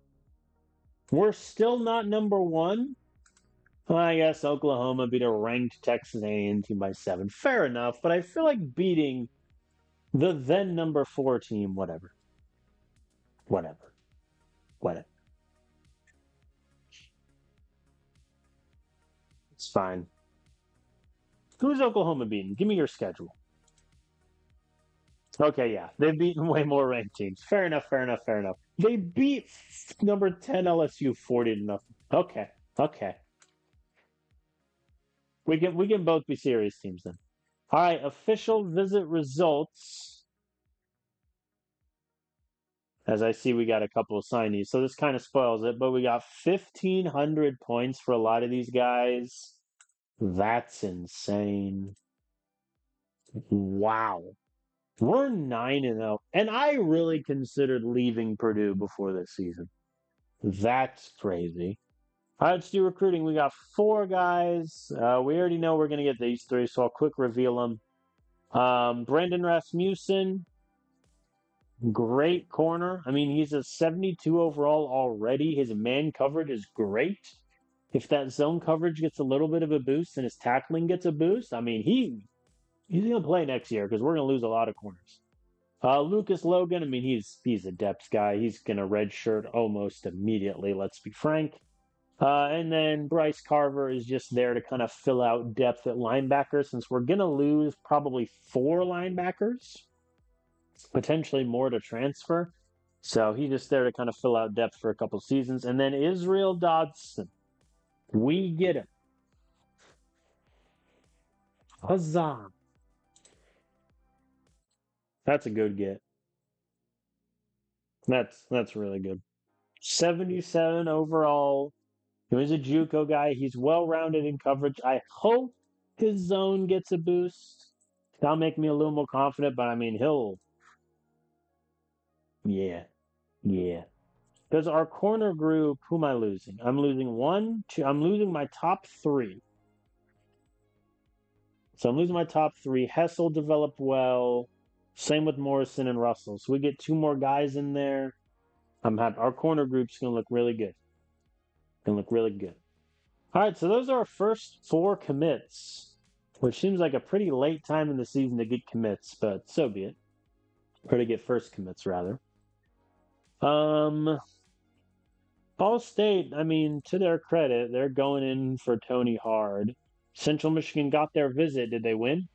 We're still not number one. Well, I guess Oklahoma beat a ranked Texas A&T by 7. Fair enough, but I feel like beating the then number 4 team, whatever. Whatever. Whatever. It's fine. Who's Oklahoma beating? Give me your schedule. Okay, yeah. They've beaten way more ranked teams. Fair enough, fair enough, fair enough. They beat number 10 LSU 40 to nothing. Okay. Okay. We can both be serious teams then. All right, official visit results. As I see, we got a couple of signees, so this kind of spoils it. But we got 1,500 points for a lot of these guys. That's insane. Wow. We're 9-0, and I really considered leaving Purdue before this season. That's crazy. All right, let's do recruiting. We got 4 guys. We already know we're going to get these 3, so I'll quick reveal them. Brandon Rasmussen, great corner. I mean, he's a 72 overall already. His man coverage is great. If that zone coverage gets a little bit of a boost and his tackling gets a boost, I mean, he's going to play next year because we're going to lose a lot of corners. Lucas Logan, I mean, he's a depth guy. He's going to redshirt almost immediately, let's be frank. And then Bryce Carver is just there to kind of fill out depth at linebacker since we're going to lose probably 4 linebackers, potentially more to transfer. So he's just there to kind of fill out depth for a couple seasons. And then Israel Dodson, we get him. Huzzah. That's a good get. That's really good. 77 overall. He was a JUCO guy. He's well rounded in coverage. I hope his zone gets a boost. That'll make me a little more confident, but I mean, yeah, yeah. Because our corner group, who am I losing? I'm losing 1, 2, I'm losing my top 3. So I'm losing my top 3. Hessel developed well. Same with Morrison and Russell. So we get 2 more guys in there. I'm happy. Our corner group's going to look really good. Going to look really good. All right, so those are our first 4 commits, which seems like a pretty late time in the season to get commits, but so be it. Or to get first commits, rather. Ball State, I mean, to their credit, they're going in for Tony hard. Central Michigan got their visit. Did they win?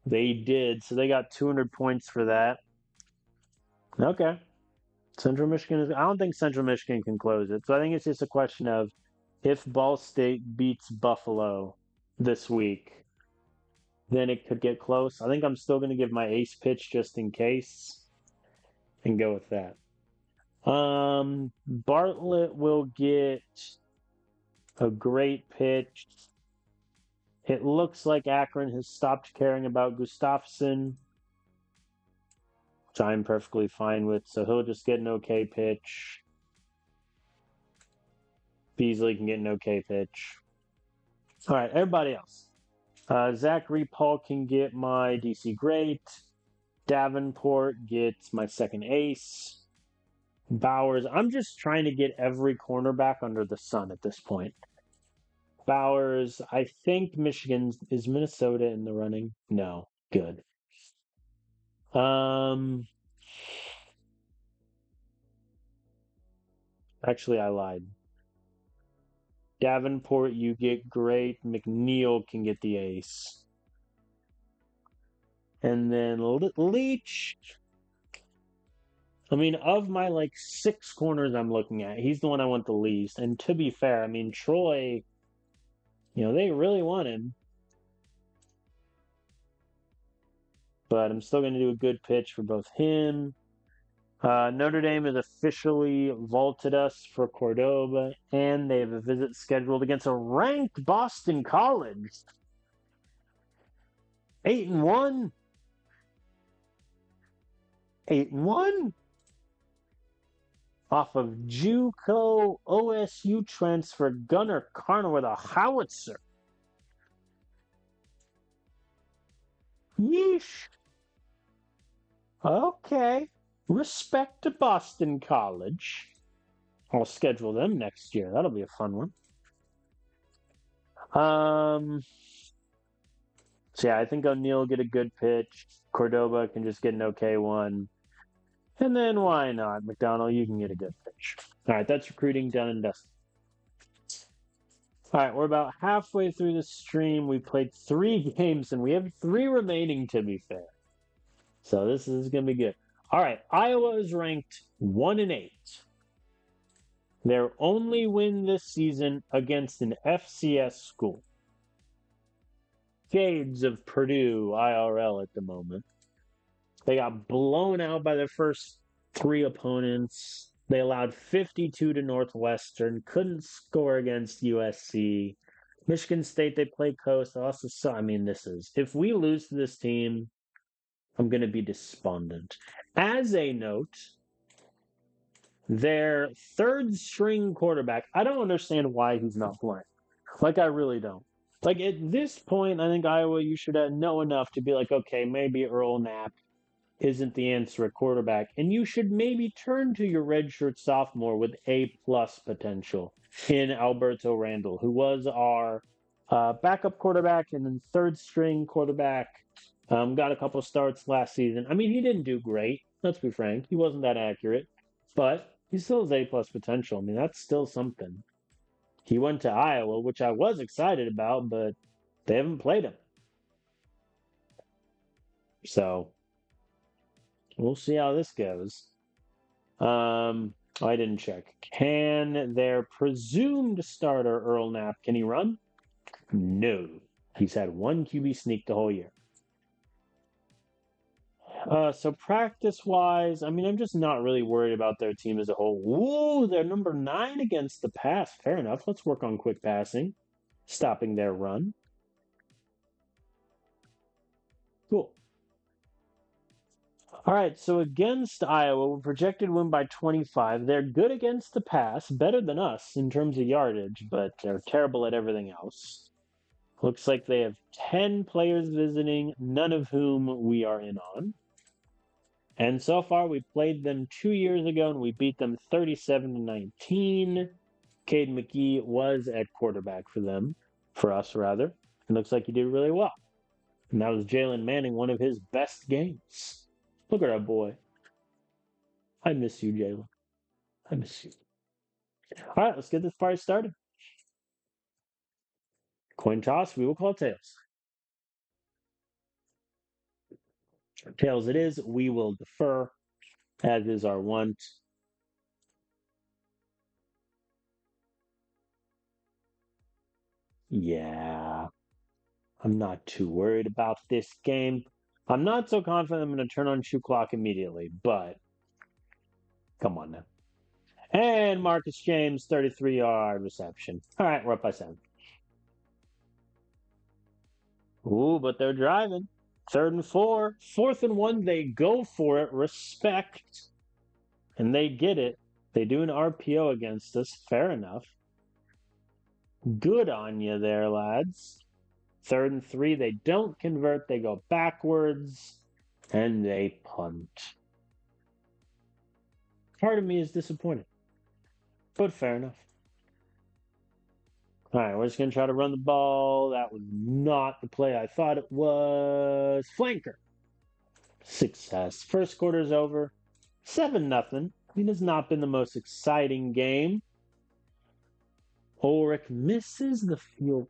They did, so they got 200 points for that. Okay. Central Michigan is. I don't think Central Michigan can close it. So I think it's just a question of if Ball State beats Buffalo this week, then it could get close. I think I'm still going to give my ace pitch just in case and go with that. Bartlett will get a great pitch. It looks like Akron has stopped caring about Gustafson, which I'm perfectly fine with. So he'll just get an okay pitch. Beasley can get an okay pitch. All right, everybody else. Zachary Paul can get my DC Great. Davenport gets my second ace. Bowers. I'm just trying to get every cornerback under the sun at this point. Bowers. I think Michigan is Minnesota in the running. No, good. Um, actually, I lied. Davenport, you get great. McNeil can get the ace. And then Leach. I mean, of my like six corners I'm looking at, he's the one I want the least. And to be fair, I mean, Troy, they really want him. But I'm still going to do a good pitch for both him. Notre Dame has officially vaulted us for Cordoba, and they have a visit scheduled against a ranked Boston College. 8-1. 8-1. Off of JUCO OSU transfer Gunnar Carner with a howitzer. Yeesh. Okay. Respect to Boston College. I'll schedule them next year. That'll be a fun one. So yeah, I think O'Neal get a good pitch. Cordoba can just get an okay one. And then why not? McDonald, you can get a good pitch. All right, that's recruiting done and dusted. All right, we're about halfway through the stream. We played 3 games and we have 3 remaining, to be fair. So this is going to be good. All right, Iowa is ranked 1-8. Their only win this season against an FCS school. Shades of Purdue IRL at the moment. They got blown out by their first 3 opponents. They allowed 52 to Northwestern, couldn't score against USC. Michigan State, they play Coast. Also, if we lose to this team, I'm going to be despondent. As a note, their third string quarterback, I don't understand why he's not playing. Like, I really don't. Like, at this point, I think Iowa, you should know enough to be like, okay, maybe Earl Knapp isn't the answer at quarterback. And you should maybe turn to your redshirt sophomore with A-plus potential in Alberto Randall, who was our backup quarterback and then third string quarterback. Got a couple starts last season. I mean, he didn't do great. Let's be frank. He wasn't that accurate. But he still has A-plus potential. I mean, that's still something. He went to Iowa, which I was excited about, but they haven't played him. So we'll see how this goes. I didn't check. Can their presumed starter, Earl Knapp, can he run? No. He's had 1 QB sneak the whole year. So practice-wise, I mean, I'm just not really worried about their team as a whole. Ooh, they're number 9 against the pass. Fair enough. Let's work on quick passing, stopping their run. Cool. All right, so against Iowa, we're projected win by 25. They're good against the pass, better than us in terms of yardage, but they're terrible at everything else. Looks like they have 10 players visiting, none of whom we are in on. And so far, we played them 2 years ago, and we beat them 37-19. Cade McGee was at quarterback for us rather. It looks like he did really well. And that was Jalen Manning, one of his best games. Look at our boy. I miss you, Jalen. I miss you. All right, let's get this party started. Coin toss, we will call tails. Tails it is. We will defer, as is our wont. Yeah, I'm not too worried about this game. I'm not so confident I'm going to turn on shoe clock immediately, but come on now. And Marcus James, 33-yard reception. All right, we're up by 7. Ooh, but they're driving. 3rd and 4. 4th and 1, they go for it. Respect. And they get it. They do an RPO against us. Fair enough. Good on you there, lads. 3rd and 3, they don't convert. They go backwards. And they punt. Part of me is disappointed. But fair enough. All right, we're just going to try to run the ball. That was not the play I thought it was. Flanker. Success. First quarter's over. 7-0. It has not been the most exciting game. Ulrich misses the field.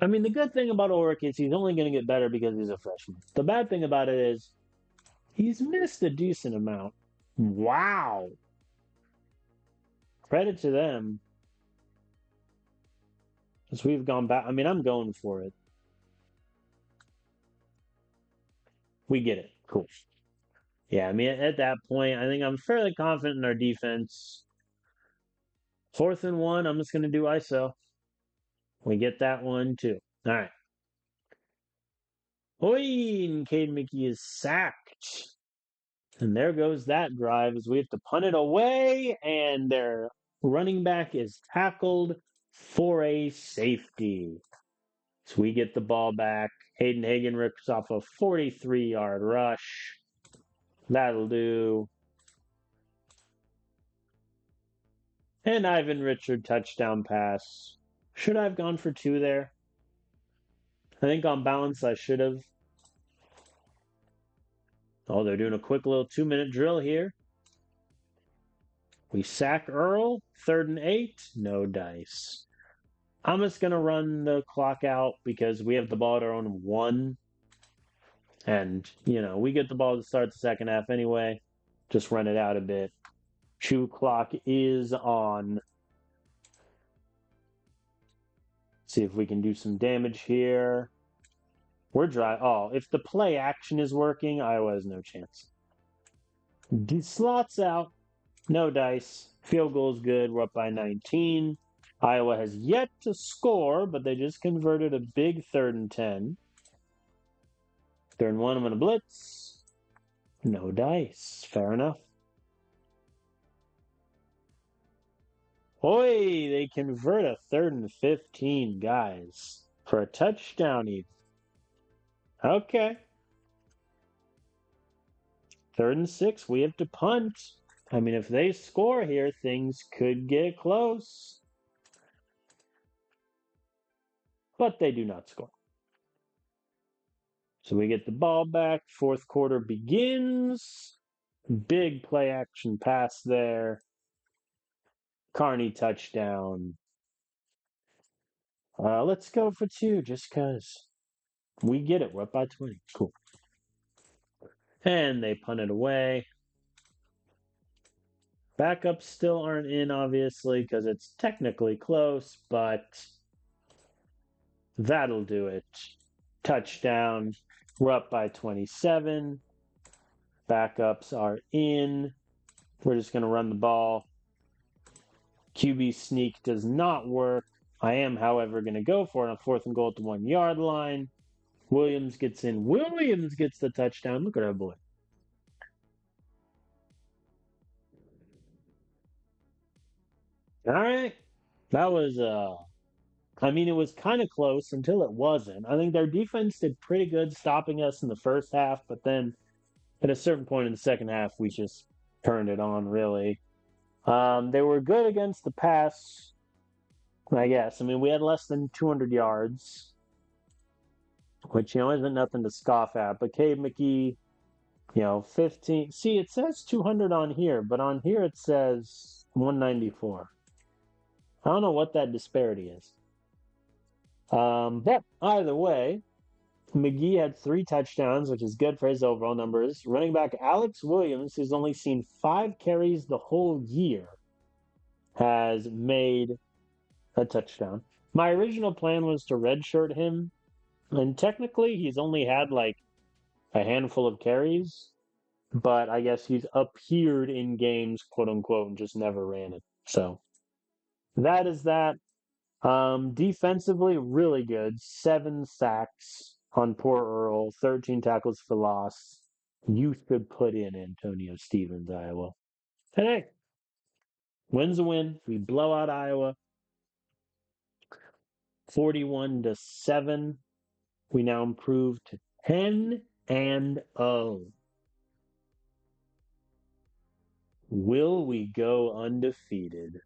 I mean, the good thing about Ulrich is he's only going to get better because he's a freshman. The bad thing about it is he's missed a decent amount. Wow. Credit to them. As we've gone back. I mean, I'm going for it. We get it. Cool. Yeah, I mean, at that point, I think I'm fairly confident in our defense. 4th and 1, I'm just going to do ISO. We get that one, too. All right. Oi, and Cade Mickey is sacked. And there goes that drive as we have to punt it away, and their running back is tackled for a safety. So we get the ball back. Hayden Hagen rips off a 43-yard rush. That'll do. And Ivan Richard touchdown pass. Should I have gone for 2 there? I think on balance I should have. Oh, they're doing a quick little 2-minute drill here. We sack Earl. 3rd and 8. No dice. I'm just going to run the clock out because we have the ball at our own 1. And, we get the ball to start the second half anyway. Just run it out a bit. Chew clock is on. See if we can do some damage here. We're dry. Oh, if the play action is working, Iowa has no chance. Slots out. No dice. Field goal is good. We're up by 19. Iowa has yet to score, but they just converted a big 3rd and 10. 3rd and 1, I'm going to blitz. No dice. Fair enough. Oi, they convert a 3rd and 15, guys, for a touchdown even. Okay. 3rd and 6, we have to punt. I mean, if they score here, things could get close. But they do not score. So we get the ball back. 4th quarter begins. Big play action pass there. Carney touchdown. Let's go for 2 just because we get it. We're up by 20. Cool. And they punt it away. Backups still aren't in, obviously, because it's technically close, but that'll do it. Touchdown. We're up by 27. Backups are in. We're just going to run the ball. QB sneak does not work. I am, however, going to go for it on 4th and goal at the 1-yard line. Williams gets in. Williams gets the touchdown. Look at our boy. All right. That was, it was kind of close until it wasn't. I think their defense did pretty good stopping us in the first half, but then at a certain point in the second half, we just turned it on, really. They were good against the pass, I guess. I mean, we had less than 200 yards, which, isn't nothing to scoff at. But Cade McKee, 15. See, it says 200 on here, but on here it says 194. I don't know what that disparity is. But either way, McGee had 3 touchdowns, which is good for his overall numbers. Running back Alex Williams, who's only seen 5 carries the whole year, has made a touchdown. My original plan was to redshirt him, and technically he's only had like a handful of carries, but I guess he's appeared in games, quote unquote, and just never ran it. So that is that. Defensively, really good. 7 sacks on poor Earl, 13 tackles for loss. You should put in Antonio Stevens, Iowa. Today, win's a win. We blow out Iowa 41-7. We now improve to 10-0. Will we go undefeated?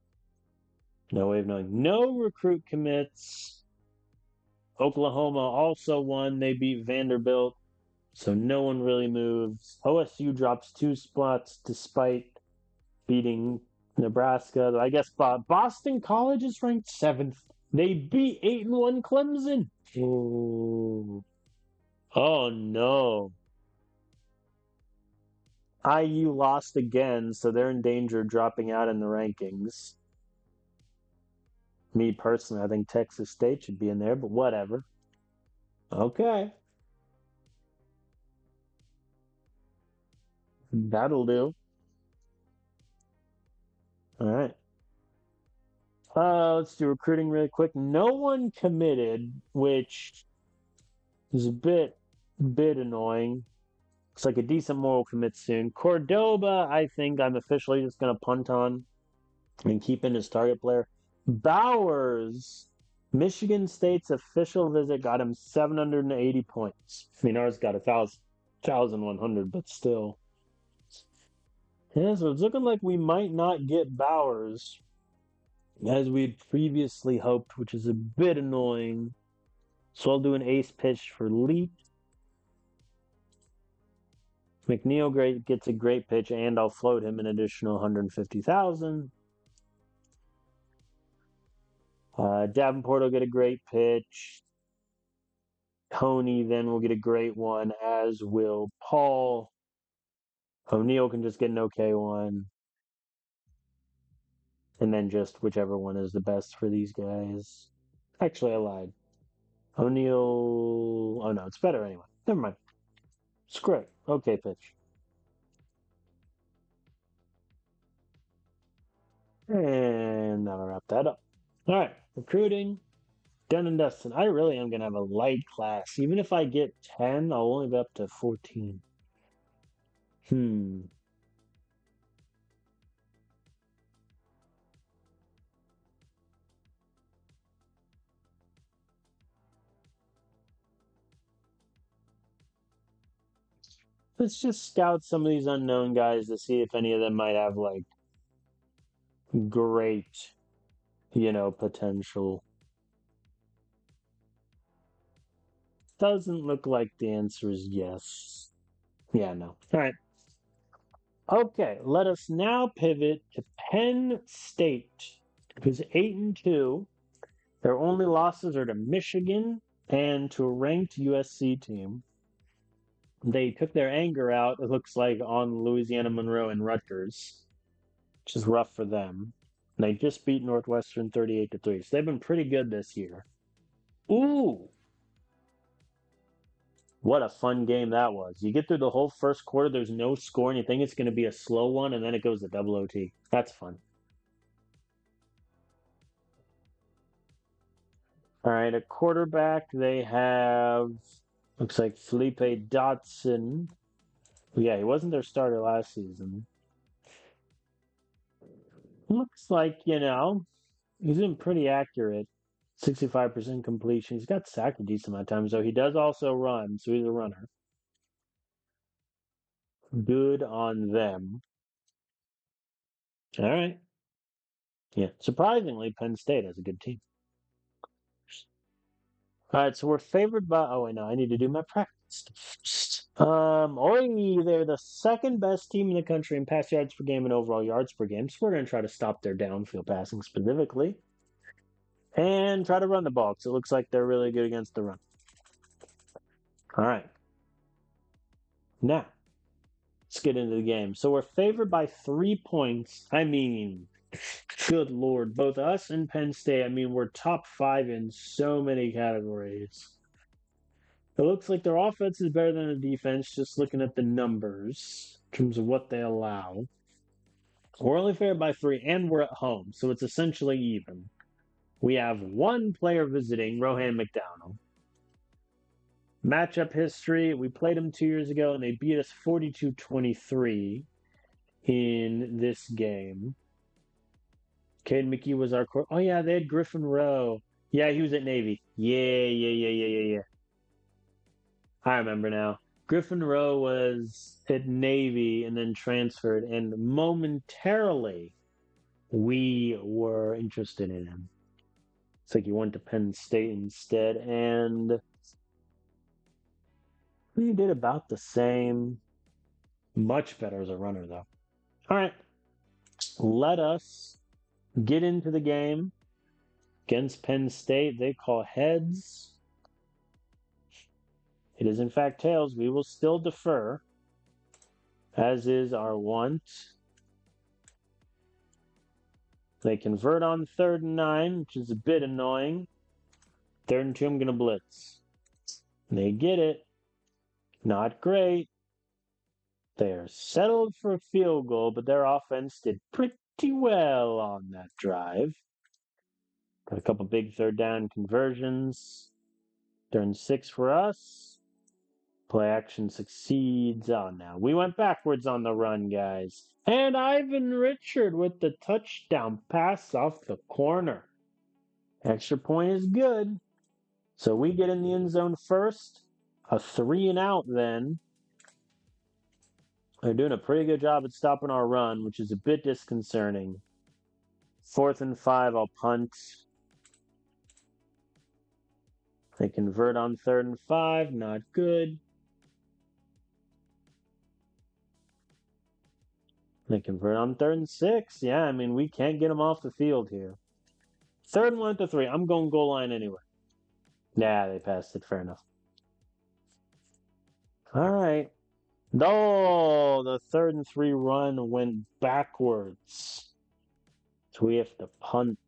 No way of knowing. No recruit commits. Oklahoma also won. They beat Vanderbilt. So no one really moves. OSU drops 2 spots despite beating Nebraska. I guess Boston College is ranked 7th. They beat 8-1 Clemson. Oh, oh no. IU lost again, so they're in danger of dropping out in the rankings. Me personally, I think Texas State should be in there, but whatever. Okay, that'll do. All right. Let's do recruiting really quick. No one committed, which is a bit annoying. Looks like a decent moral commit soon. Cordoba, I think I'm officially just gonna punt on and keep in his target player. Bowers, Michigan State's official visit got him 780 points. I mean, ours got 1,100, but still. Yeah, so it's looking like we might not get Bowers as we'd previously hoped, which is a bit annoying. So I'll do an ace pitch for Leet. McNeil gets a great pitch, and I'll float him an additional 150,000. Davenport will get a great pitch. Tony then will get a great one, as will Paul. O'Neill can just get an okay one. And then just whichever one is the best for these guys. Actually, I lied. O'Neill. Oh, no, it's better anyway. Never mind. It's great. Okay, pitch. And that'll wrap that up. All right, recruiting. Done and dusted. I really am going to have a light class. Even if I get 10, I'll only be up to 14. Let's just scout some of these unknown guys to see if any of them might have, like, great, potential. Doesn't look like the answer is yes. Yeah, no. All right. Okay, let us now pivot to Penn State, who's 8-2. Their only losses are to Michigan and to a ranked USC team. They took their anger out, it looks like, on Louisiana Monroe and Rutgers, which is rough for them. They just beat Northwestern 38-3. So they've been pretty good this year. Ooh, what a fun game that was. You get through the whole first quarter, there's no score, and you think it's going to be a slow one, and then it goes to double OT. That's fun. All right, a quarterback, they have, looks like Felipe Dotson. Yeah, he wasn't their starter last season. Looks like, he's been pretty accurate. 65% completion. He's got sacked a decent amount of times, though. He does also run, so he's a runner. Good on them. All right. Yeah. Surprisingly, Penn State has a good team. All right, so we're favored by. Oh wait, no, I need to do my practice. They're the second best team in the country in pass yards per game and overall yards per game. So we're going to try to stop their downfield passing specifically, and try to run the ball. So it looks like they're really good against the run. All right. Now, let's get into the game. So we're favored by 3 points. I mean, good Lord, both us and Penn State. I mean, we're top 5 in so many categories. It looks like their offense is better than the defense, just looking at the numbers in terms of what they allow. We're only favored by 3, and we're at home, so it's essentially even. We have one player visiting, Rohan McDowell. Matchup history, we played them 2 years ago, and they beat us 42-23 in this game. Cade McKee was our core. Oh, yeah, they had Griffin Rowe. Yeah, he was at Navy. Yeah. I remember now. Griffin Rowe was at Navy and then transferred, and momentarily we were interested in him. It's like he went to Penn State instead, and he did about the same. Much better as a runner, though. All right, let us get into the game against Penn State. They call heads. It is, in fact, tails. We will still defer, as is our want. They convert on 3rd and 9, which is a bit annoying. 3rd and 2, I'm going to blitz. They get it. Not great. They are settled for a field goal, but their offense did pretty well on that drive. Got a couple big 3rd down conversions. 3rd and 6 for us. Play action succeeds. Oh, no. We went backwards on the run, guys. And Ivan Richard with the touchdown pass off the corner. Extra point is good. So we get in the end zone first. A 3 and out then. They're doing a pretty good job at stopping our run, which is a bit disconcerting. 4th and 5, I'll punt. They convert on 3rd and 5, not good. They convert on 3rd and 6. Yeah, I mean, we can't get them off the field here. 3rd and 1 at the 3. I'm going goal line anyway. Yeah, they passed it. Fair enough. All right. Oh, the 3rd and 3 run went backwards. So we have to punt.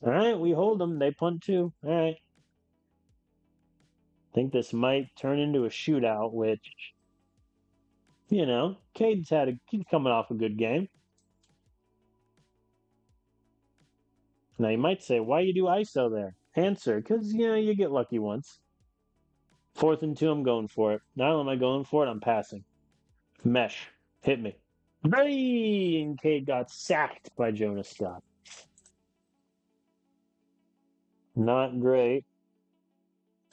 All right, we hold them. They punt too. All right. I think this might turn into a shootout, which, you know, he's coming off a good game. Now you might say, why you do ISO there? Answer, because, you know, you get lucky once. 4th and 2, I'm going for it. Not only am I going for it, I'm passing. Mesh. Hit me. Hey! And Cade got sacked by Jonas Scott. Not great.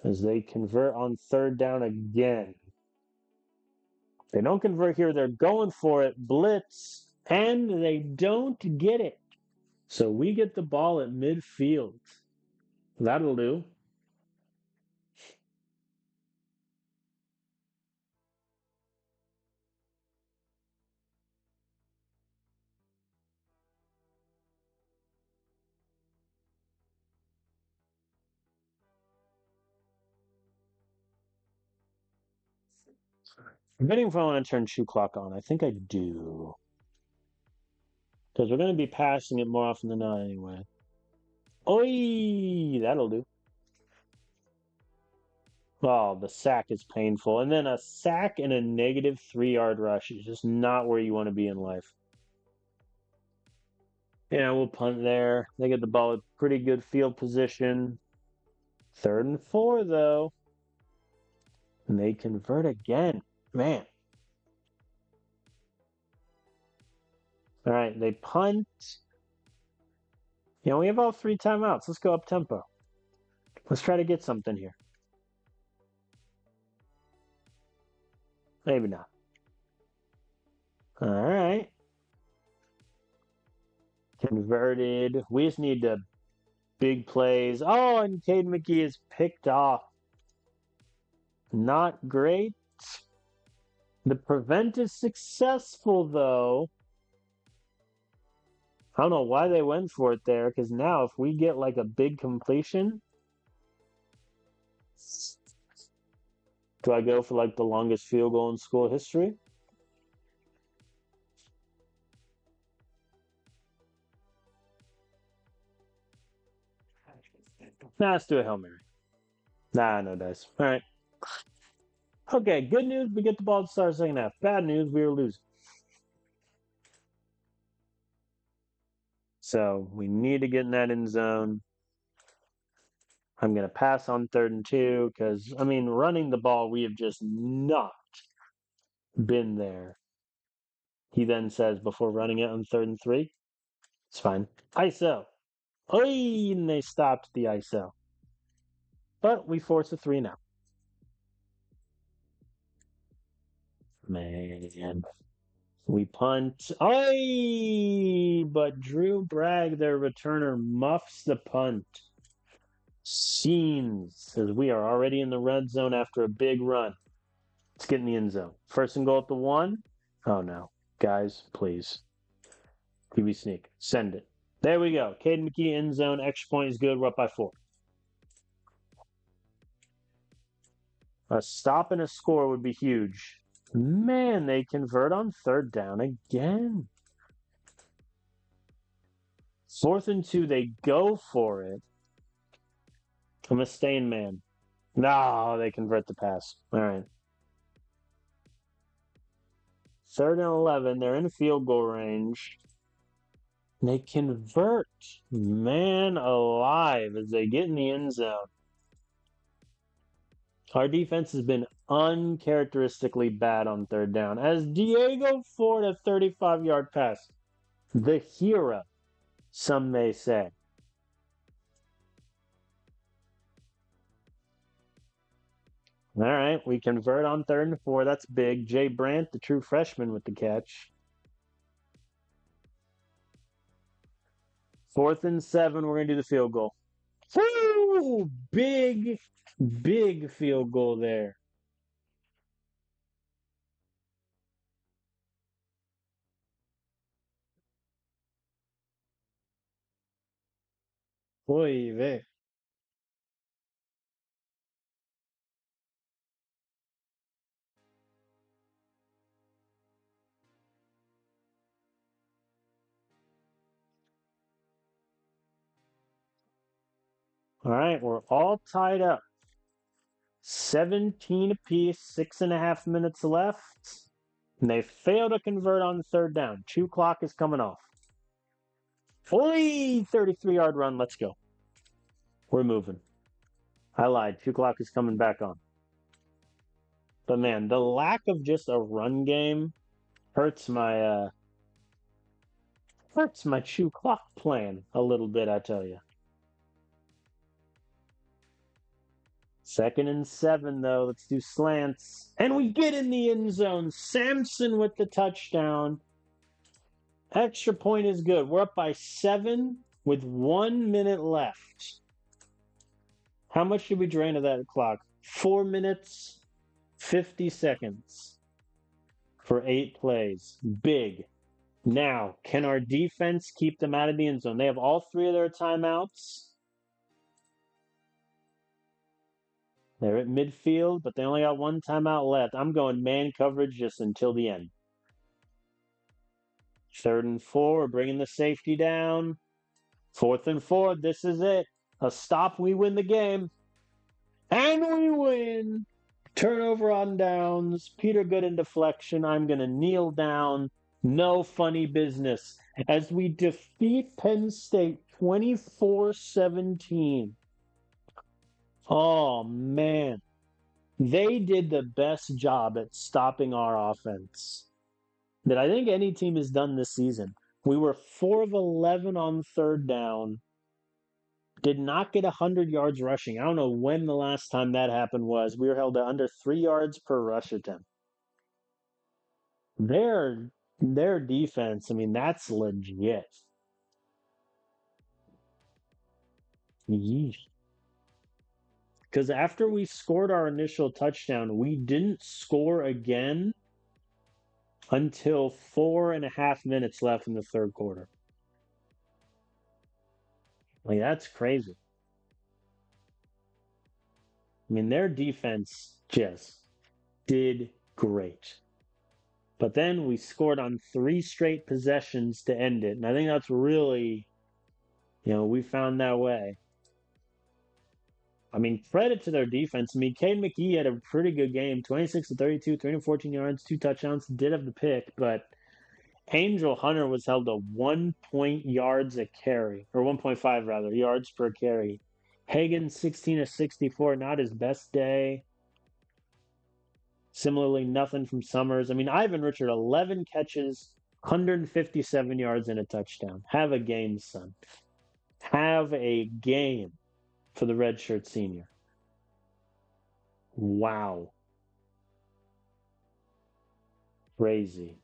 As they convert on 3rd down again. They don't convert here. They're going for it. Blitz. And they don't get it. So we get the ball at midfield. That'll do. I'm betting if I want to turn shoe clock on. I think I do. Because we're going to be passing it more often than not anyway. Oi! That'll do. Oh, the sack is painful. And then a sack and a negative 3-yard rush is just not where you want to be in life. Yeah, we'll punt there. They get the ball at pretty good field position. 3rd and 4, though. And they convert again. Man. All right, they punt. You know, we have all 3 timeouts. Let's go up tempo. Let's try to get something here. Maybe not. All right. Converted. We just need the big plays. Oh, and Cade McGee is picked off. Not great. The prevent is successful, though. I don't know why they went for it there, because now if we get like a big completion, do I go for like the longest field goal in school history? Nah, let's do a Hail Mary. Nah, no dice. All right. Okay, good news, we get the ball to start second half. Bad news, we are losing. So we need to get in that end zone. I'm going to pass on 3rd and 2 because, I mean, running the ball, we have just not been there. He then says before running it on 3rd and 3, it's fine. ISO. Oi, and they stopped the ISO. But we force a 3 now. Man. We punt. Aye! But Drew Bragg, their returner, muffs the punt. Scenes, as we are already in the red zone after a big run. Let's get in the end zone. First and goal at the 1. Oh no. Guys, please. QB sneak. Send it. There we go. Caden McKee, end zone. Extra point is good. We're up by 4. A stop and a score would be huge. Man, they convert on third down again. 4th and 2, they go for it. I'm a staying man. No, they convert the pass. All right. 3rd and 11, they're in field goal range. They convert. Man alive as they get in the end zone. Our defense has been uncharacteristically bad on third down. As Diego Ford, a 35-yard pass. The hero, some may say. All right, we convert on 3rd and 4. That's big. Jay Brandt, the true freshman, with the catch. 4th and 7, we're going to do the field goal. Woo! Big field goal there. Oy vey. All right, we're all tied up. 17 apiece, 6.5 minutes left. And they fail to convert on 3rd down. 2 clock is coming off. Fully 33-yard run. Let's go. We're moving. I lied. 2 clock is coming back on. But man, the lack of just a run game hurts my 2 clock plan a little bit, I tell you. 2nd and 7, though. Let's do slants. And we get in the end zone. Sampson with the touchdown. Extra point is good. We're up by 7 with 1 minute left. How much did we drain of that clock? 4 minutes, 50 seconds for 8 plays. Big. Now, can our defense keep them out of the end zone? They have all 3 of their timeouts. They're at midfield, but they only got 1 timeout left. I'm going man coverage just until the end. 3rd and 4, we're bringing the safety down. 4th and 4, this is it. A stop, we win the game. And we win. Turnover on downs. Peter Good in deflection. I'm going to kneel down. No funny business. As we defeat Penn State 24-17. Oh, man. They did the best job at stopping our offense that I think any team has done this season. We were 4 of 11 on 3rd down. Did not get 100 yards rushing. I don't know when the last time that happened was. We were held to under 3 yards per rush attempt. Their defense, I mean, that's legit. Yeesh. Because after we scored our initial touchdown, we didn't score again until 4.5 minutes left in the 3rd quarter. Like, that's crazy. I mean, their defense just did great. But then we scored on 3 straight possessions to end it. And I think that's really, we found that way. I mean, credit to their defense. I mean, Caden McKee had a pretty good game. 26 to 32, 314 yards, 2 touchdowns. Did have the pick, but Angel Hunter was held to 1 point yards a carry, or 1.5 rather, yards per carry. Hagan 16 to 64, not his best day. Similarly, nothing from Summers. I mean, Ivan Richard, 11 catches, 157 yards and a touchdown. Have a game, son. Have a game for the redshirt senior. Wow. Crazy.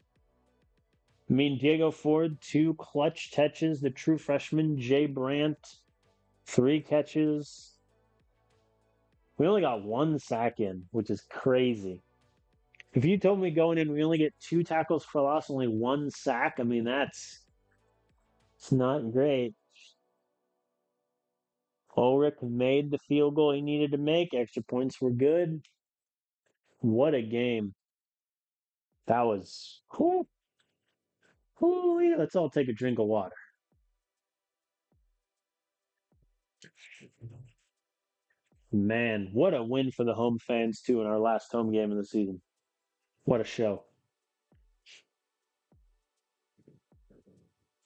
I mean, Diego Ford, 2 clutch catches. The true freshman, Jay Brandt, 3 catches. We only got 1 sack in, which is crazy. If you told me going in, we only get 2 tackles for loss, only 1 sack. I mean, it's not great. Ulrich made the field goal he needed to make. Extra points were good. What a game. That was cool. Let's all take a drink of water. Man, what a win for the home fans, too, in our last home game of the season. What a show.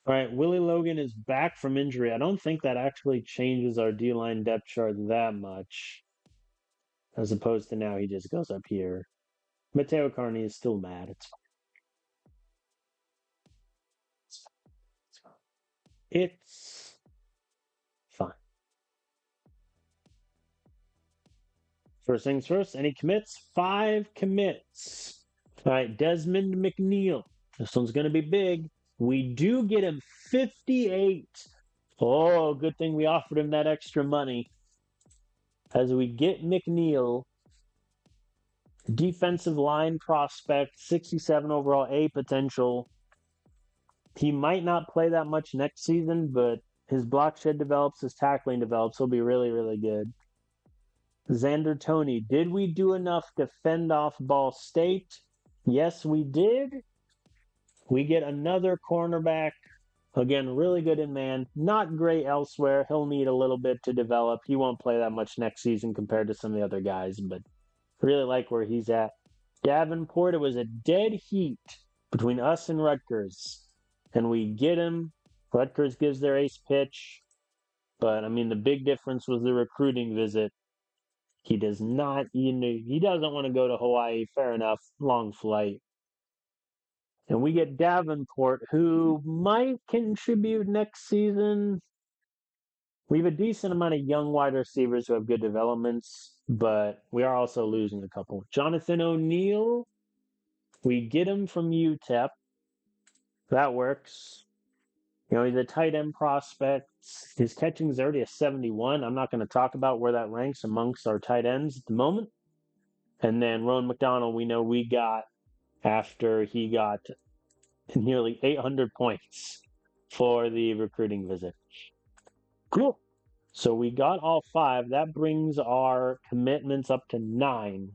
All right, Willie Logan is back from injury. I don't think that actually changes our D line depth chart that much, as opposed to now he just goes up here. Mateo Carney is still mad. It's fine. First things first, any commits? 5 commits. All right, Desmond McNeil. This one's going to be big. We do get him 58. Oh, good thing we offered him that extra money. As we get McNeil, defensive line prospect, 67 overall, A potential. He might not play that much next season, but his block shed develops, his tackling develops. He'll be really, really good. Xander Toney, did we do enough to fend off Ball State? Yes, we did. We get another cornerback. Again, really good in man. Not great elsewhere. He'll need a little bit to develop. He won't play that much next season compared to some of the other guys, but really like where he's at. Davenport, it was a dead heat between us and Rutgers. And we get him. Rutgers gives their ace pitch. But, I mean, the big difference was the recruiting visit. He does not, he doesn't want to go to Hawaii. Fair enough. Long flight. And we get Davenport, who might contribute next season. We have a decent amount of young wide receivers who have good developments, but we are also losing a couple. Jonathan O'Neal, we get him from UTEP. That works. He's a tight end prospect. His catching is already a 71. I'm not going to talk about where that ranks amongst our tight ends at the moment. And then Rowan McDonald, we know we got after he got nearly 800 points for the recruiting visit. Cool. So we got all 5. That brings our commitments up to 9.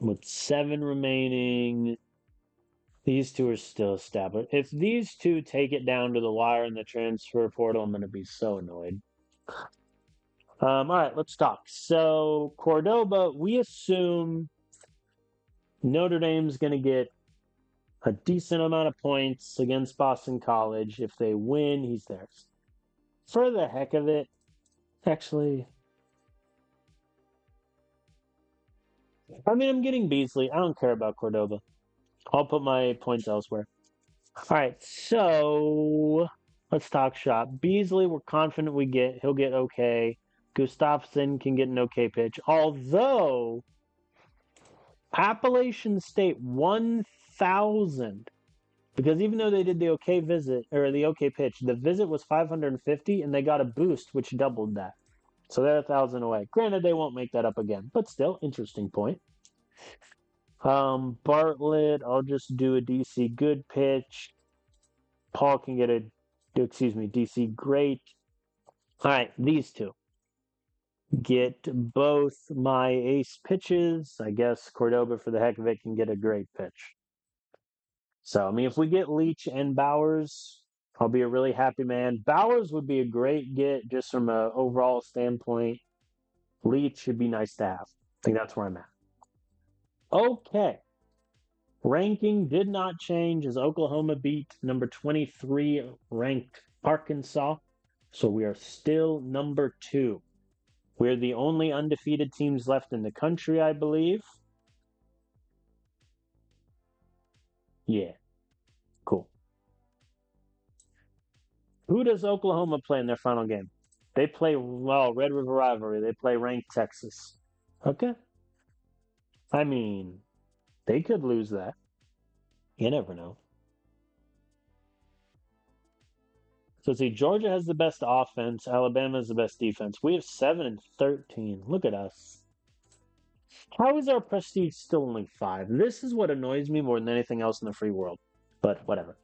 With 7 remaining. These 2 are still established. If these 2 take it down to the wire in the transfer portal, I'm going to be so annoyed. All right, let's talk. So Cordoba, we assume Notre Dame's going to get a decent amount of points against Boston College. If they win, he's theirs. For the heck of it, actually, I mean, I'm getting Beasley. I don't care about Cordoba. I'll put my points elsewhere. All right, so let's talk shop. Beasley, we're confident he'll get okay. Gustafson can get an okay pitch. Although Appalachian State 1,000, because even though they did the okay visit or the okay pitch, the visit was 550 and they got a boost which doubled that. So they're 1,000 away. Granted, they won't make that up again, but still, interesting point. Bartlett, I'll just do a DC good pitch. Paul can get DC great. All right, these 2. Get both my ace pitches. I guess Cordoba, for the heck of it, can get a great pitch. So, I mean, if we get Leach and Bowers, I'll be a really happy man. Bowers would be a great get just from an overall standpoint. Leach should be nice to have. I think that's where I'm at. Okay. Ranking did not change as Oklahoma beat number 23 ranked Arkansas. So we are still number 2. We're the only undefeated teams left in the country, I believe. Yeah. Cool. Who does Oklahoma play in their final game? They play, Red River Rivalry. They play ranked Texas. Okay. I mean, they could lose that. You never know. So see, Georgia has the best offense. Alabama has the best defense. We have 7 and 13. Look at us. How is our prestige still only 5? This is what annoys me more than anything else in the free world. But whatever.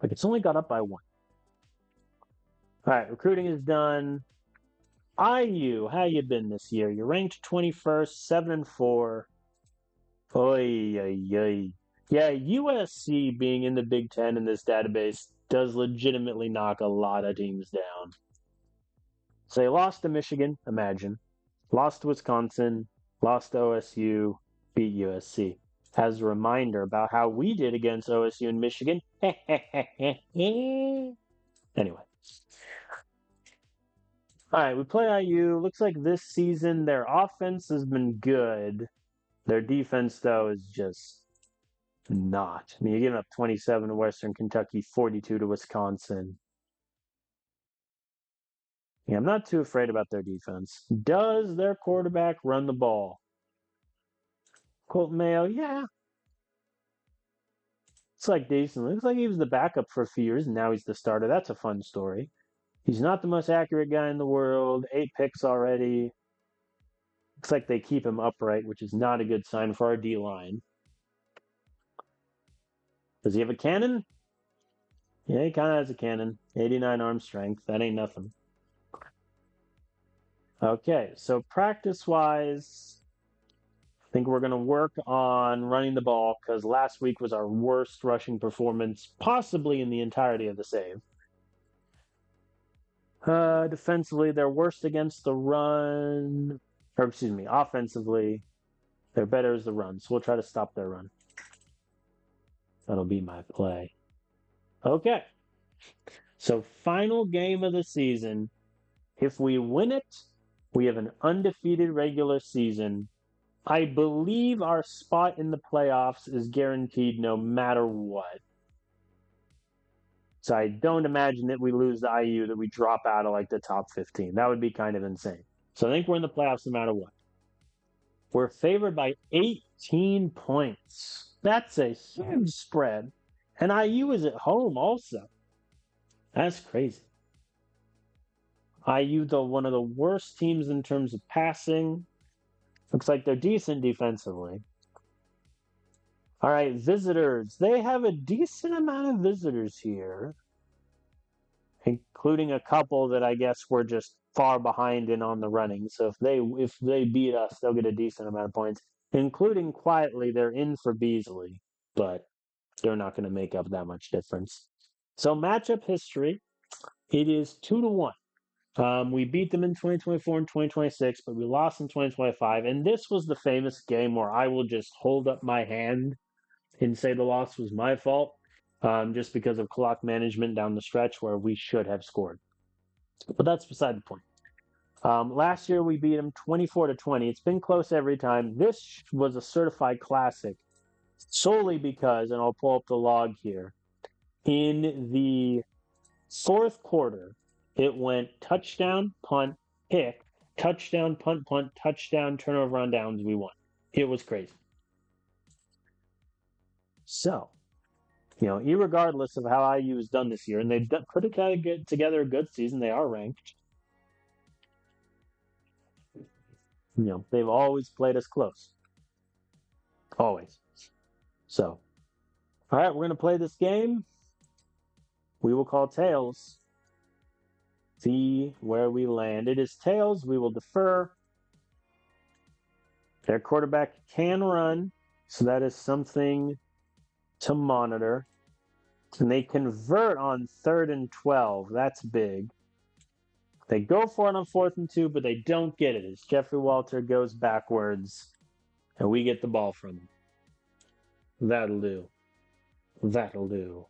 Like, it's only got up by 1. All right, recruiting is done. IU, how you been this year? You're ranked 21st, 7 and 4. Oy, oy, oy. Yeah, USC being in the Big Ten in this database does legitimately knock a lot of teams down. So they lost to Michigan, imagine. Lost to Wisconsin, lost to OSU, beat USC. As a reminder about how we did against OSU and Michigan. Anyway. All right, we play IU. Looks like this season their offense has been good. Their defense, though, is just not. I mean, you're giving up 27 to Western Kentucky, 42 to Wisconsin. Yeah, I'm not too afraid about their defense. Does their quarterback run the ball? Colt Mayo, yeah. It's like decent. Looks like he was the backup for a few years, and now he's the starter. That's a fun story. He's not the most accurate guy in the world. 8 picks already. Looks like they keep him upright, which is not a good sign for our D-line. Does he have a cannon? Yeah, he kind of has a cannon. 89 arm strength. That ain't nothing. Okay, so practice-wise, I think we're going to work on running the ball because last week was our worst rushing performance, possibly in the entirety of the save. Defensively, they're worst against the run. Or, excuse me, offensively, they're better as the run. So we'll try to stop their run. That'll be my play. Okay. So, final game of the season. If we win it, we have an undefeated regular season. I believe our spot in the playoffs is guaranteed no matter what. So I don't imagine that we lose the IU, that we drop out of like the top 15. That would be kind of insane. So I think we're in the playoffs no matter what. We're favored by 18 points. That's a huge spread. And IU is at home also. That's crazy. IU, though, one of the worst teams in terms of passing. Looks like they're decent defensively. All right, visitors. They have a decent amount of visitors here, including a couple that I guess were just far behind in on the running. So if they beat us, they'll get a decent amount of points, including quietly they're in for Beasley, but they're not going to make up that much difference. So matchup history, it is 2-1. We beat them in 2024 and 2026, but we lost in 2025. And this was the famous game where I will just hold up my hand and say the loss was my fault, just because of clock management down the stretch where we should have scored. But that's beside the point. Last year we beat them 24-20. It's been close every time. This was a certified classic solely because, and I'll pull up the log here, in the fourth quarter, it went touchdown, punt, pick, touchdown, punt, touchdown, turnover on downs. We won. It was crazy. So, irregardless of how IU has done this year, and they've put together a good season, they are ranked. They've always played us close. Always. So, all right, we're going to play this game. We will call tails. See where we land. It is tails. We will defer. Their quarterback can run, so that is something to monitor. And they convert on 3rd and 12. That's big. They go for it on 4th and 2, but they don't get it as Jeffrey Walter goes backwards, and we get the ball from him. That'll do. That'll do.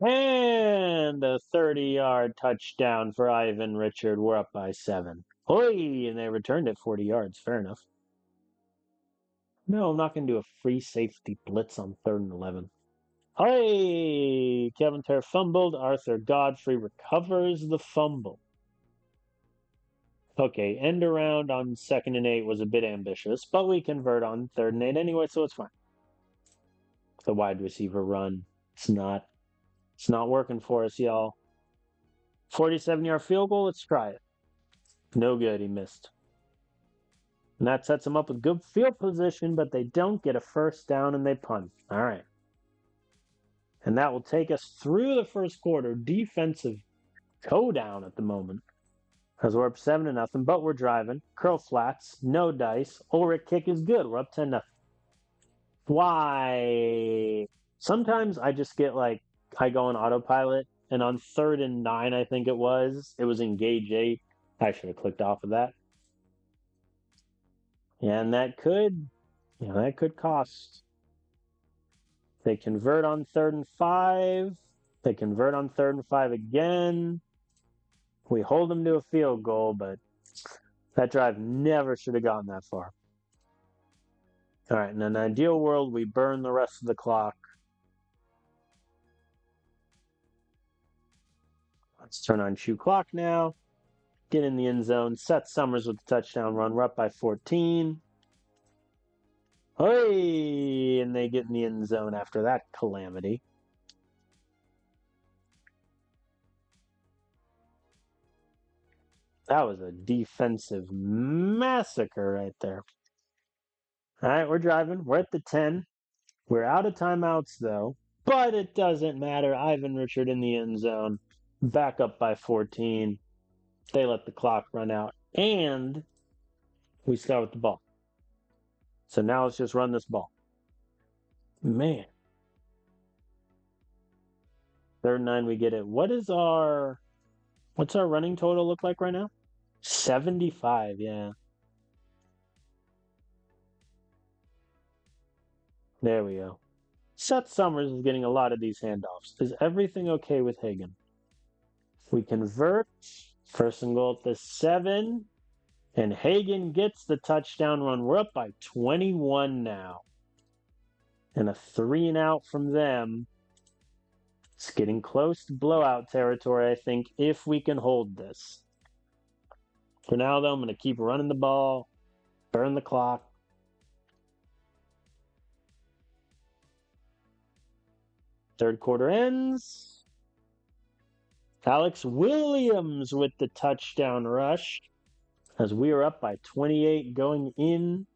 And a 30-yard touchdown for Ivan Richard. We're up by 7. Hoi! And they returned it 40 yards. Fair enough. No, I'm not going to do a free safety blitz on 3rd and 11. Hey! Kevin Terr fumbled. Arthur Godfrey recovers the fumble. Okay, end around on 2nd and 8 was a bit ambitious, but we convert on 3rd and 8 anyway, so it's fine. the wide receiver run. It's not working for us, y'all. 47-yard field goal. Let's try it. No good. He missed. And that sets them up with good field position, but they don't get a first down and they punt. All right. And that will take us through the first quarter. Defensive go down at the moment. Because we're up 7-0, but we're driving. Curl flats, no dice. Ulrich kick is good. We're up 10-0. Why? Sometimes I just get I go on autopilot, and on 3rd and 9, I think it was engage 8. I should have clicked off of that. And that could cost. They convert on 3rd and 5. They convert on 3rd and 5 again. We hold them to a field goal, but that drive never should have gotten that far. All right, in an ideal world, we burn the rest of the clock. Let's turn on shoe clock now. Get in the end zone. Seth Summers with the touchdown run. We're up by 14. Hey! And they get in the end zone after that calamity. That was a defensive massacre right there. All right, we're driving. We're at the 10. We're out of timeouts, though. But it doesn't matter. Ivan Richard in the end zone. Back up by 14. They let the clock run out. And we start with the ball. So now let's just run this ball. Man. 3rd and 9, we get it. What's our running total look like right now? 75, yeah. There we go. Seth Summers is getting a lot of these handoffs. Is everything okay with Hagan? We convert. 1st and goal at the 7. And Hagan gets the touchdown run. We're up by 21 now. And a 3 and out from them. It's getting close to blowout territory, I think, if we can hold this. For now, though, I'm going to keep running the ball, burn the clock. Third quarter ends. Alex Williams with the touchdown rush as we are up by 28 going in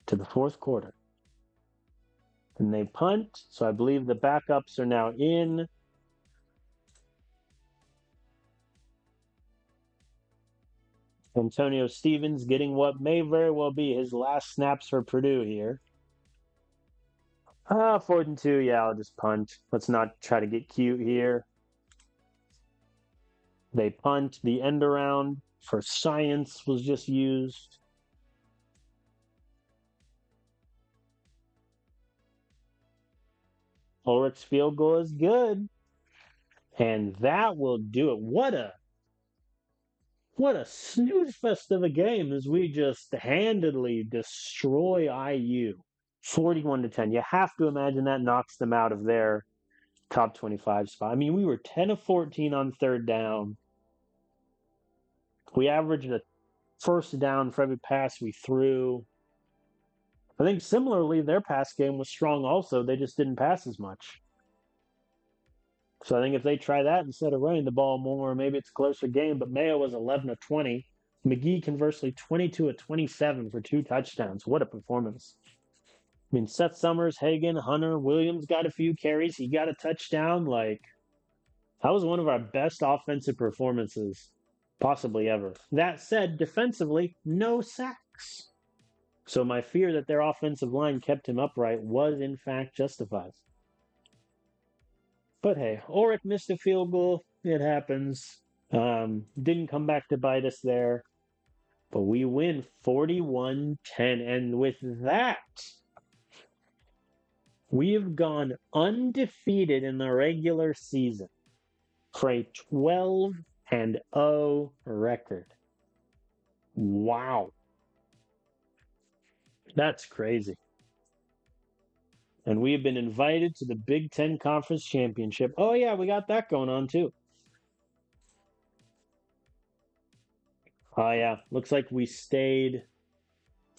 to the 4th quarter. And they punt, so I believe the backups are now in. Antonio Stevens getting what may very well be his last snaps for Purdue here. 4th and 2, yeah, I'll just punt. Let's not try to get cute here. They punt. The end around for science was just used. Ulrich's field goal is good. And that will do it. What a snooze fest of a game as we just handedly destroy IU. 41-10. You have to imagine that knocks them out of their top 25 spot. I mean, we were 10 of 14 on 3rd down. We averaged a 1st down for every pass we threw. I think similarly, their pass game was strong also. They just didn't pass as much. So I think if they try that instead of running the ball more, maybe it's a closer game. But Mayo was 11 of 20. McGee, conversely, 22 of 27 for 2 touchdowns. What a performance. I mean, Seth Summers, Hagan, Hunter, Williams got a few carries. He got a touchdown. That was one of our best offensive performances possibly ever. That said, defensively, no sacks. So my fear that their offensive line kept him upright was, in fact, justified. But hey, Ulrich missed a field goal. It happens. Didn't come back to bite us there. But we win 41-10. And with that, we have gone undefeated in the regular season for a 12-0 record. Wow. That's crazy. And we have been invited to the Big Ten Conference Championship. Oh, yeah, we got that going on, too. Oh, yeah. Looks like we stayed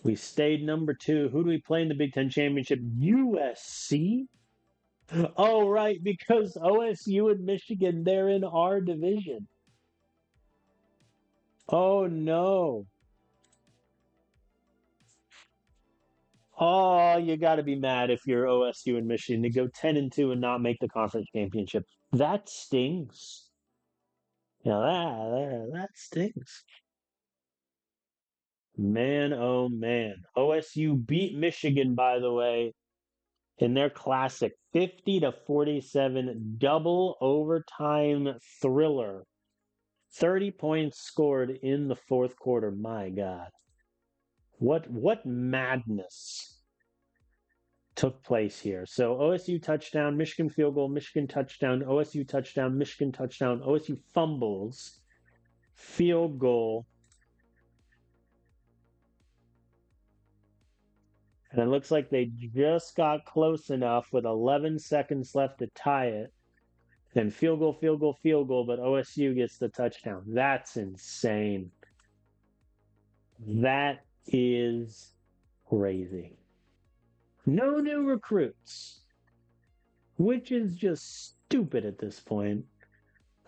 number 2. Who do we play in the Big Ten Championship? USC? Oh, right, because OSU and Michigan, they're in our division. Oh, no. Oh, you got to be mad if you're OSU and Michigan to go 10-2 and not make the conference championship. That stings. That stings. Man, oh man. OSU beat Michigan, by the way, in their classic 50-47 double overtime thriller. 30 points scored in the fourth quarter. My God. What madness took place here. So OSU touchdown, Michigan field goal, Michigan touchdown, OSU touchdown, Michigan touchdown, OSU fumbles, field goal. And it looks like they just got close enough with 11 seconds left to tie it. Then field goal, field goal, field goal, but OSU gets the touchdown. That's insane. That is crazy. No new recruits, which is just stupid at this point.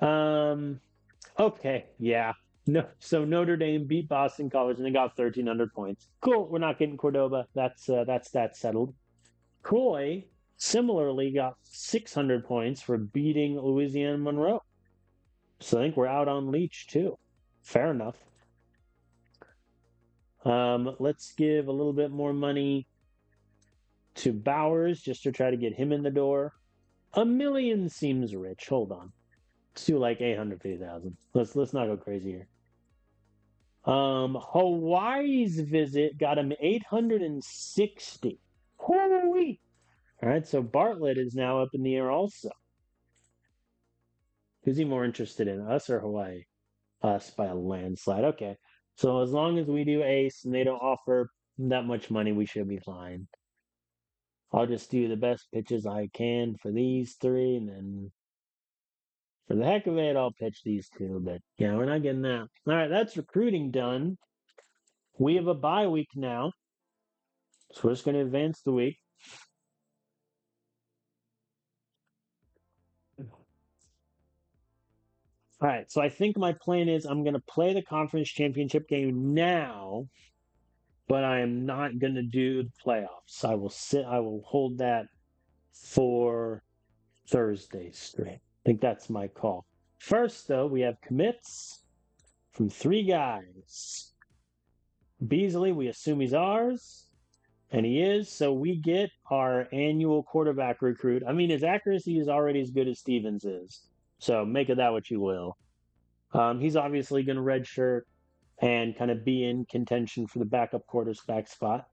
Okay, yeah. No, so Notre Dame beat Boston College and they got 1,300 points. Cool. We're not getting Cordoba. That's that settled. Troy similarly got 600 points for beating Louisiana Monroe. So I think we're out on Leach too. Fair enough. Let's give a little bit more money to Bowers just to try to get him in the door. $1 million seems rich. Hold on. Let's do like 850,000. Let's not go crazy here. Hawaii's visit got him 860. Holy! All right, so Bartlett is now up in the air also. Who's he more interested in, us or Hawaii? Us by a landslide. Okay, so as long as we do ace and they don't offer that much money, we should be fine. I'll just do the best pitches I can for these three, and then for the heck of it, I'll pitch these two. But yeah, we're not getting that. All right, that's recruiting done. We have a bye week now, so we're just going to advance the week. All right, so I think my plan is I'm going to play the conference championship game now, but I am not going to do the playoffs. I will hold that for Thursday straight. I think that's my call. First, though, we have commits from three guys. Beasley, we assume he's ours, and he is, so we get our annual quarterback recruit. I mean, his accuracy is already as good as Stevens is, so make of that what you will. He's obviously going to redshirt and kind of be in contention for the backup quarterback spot.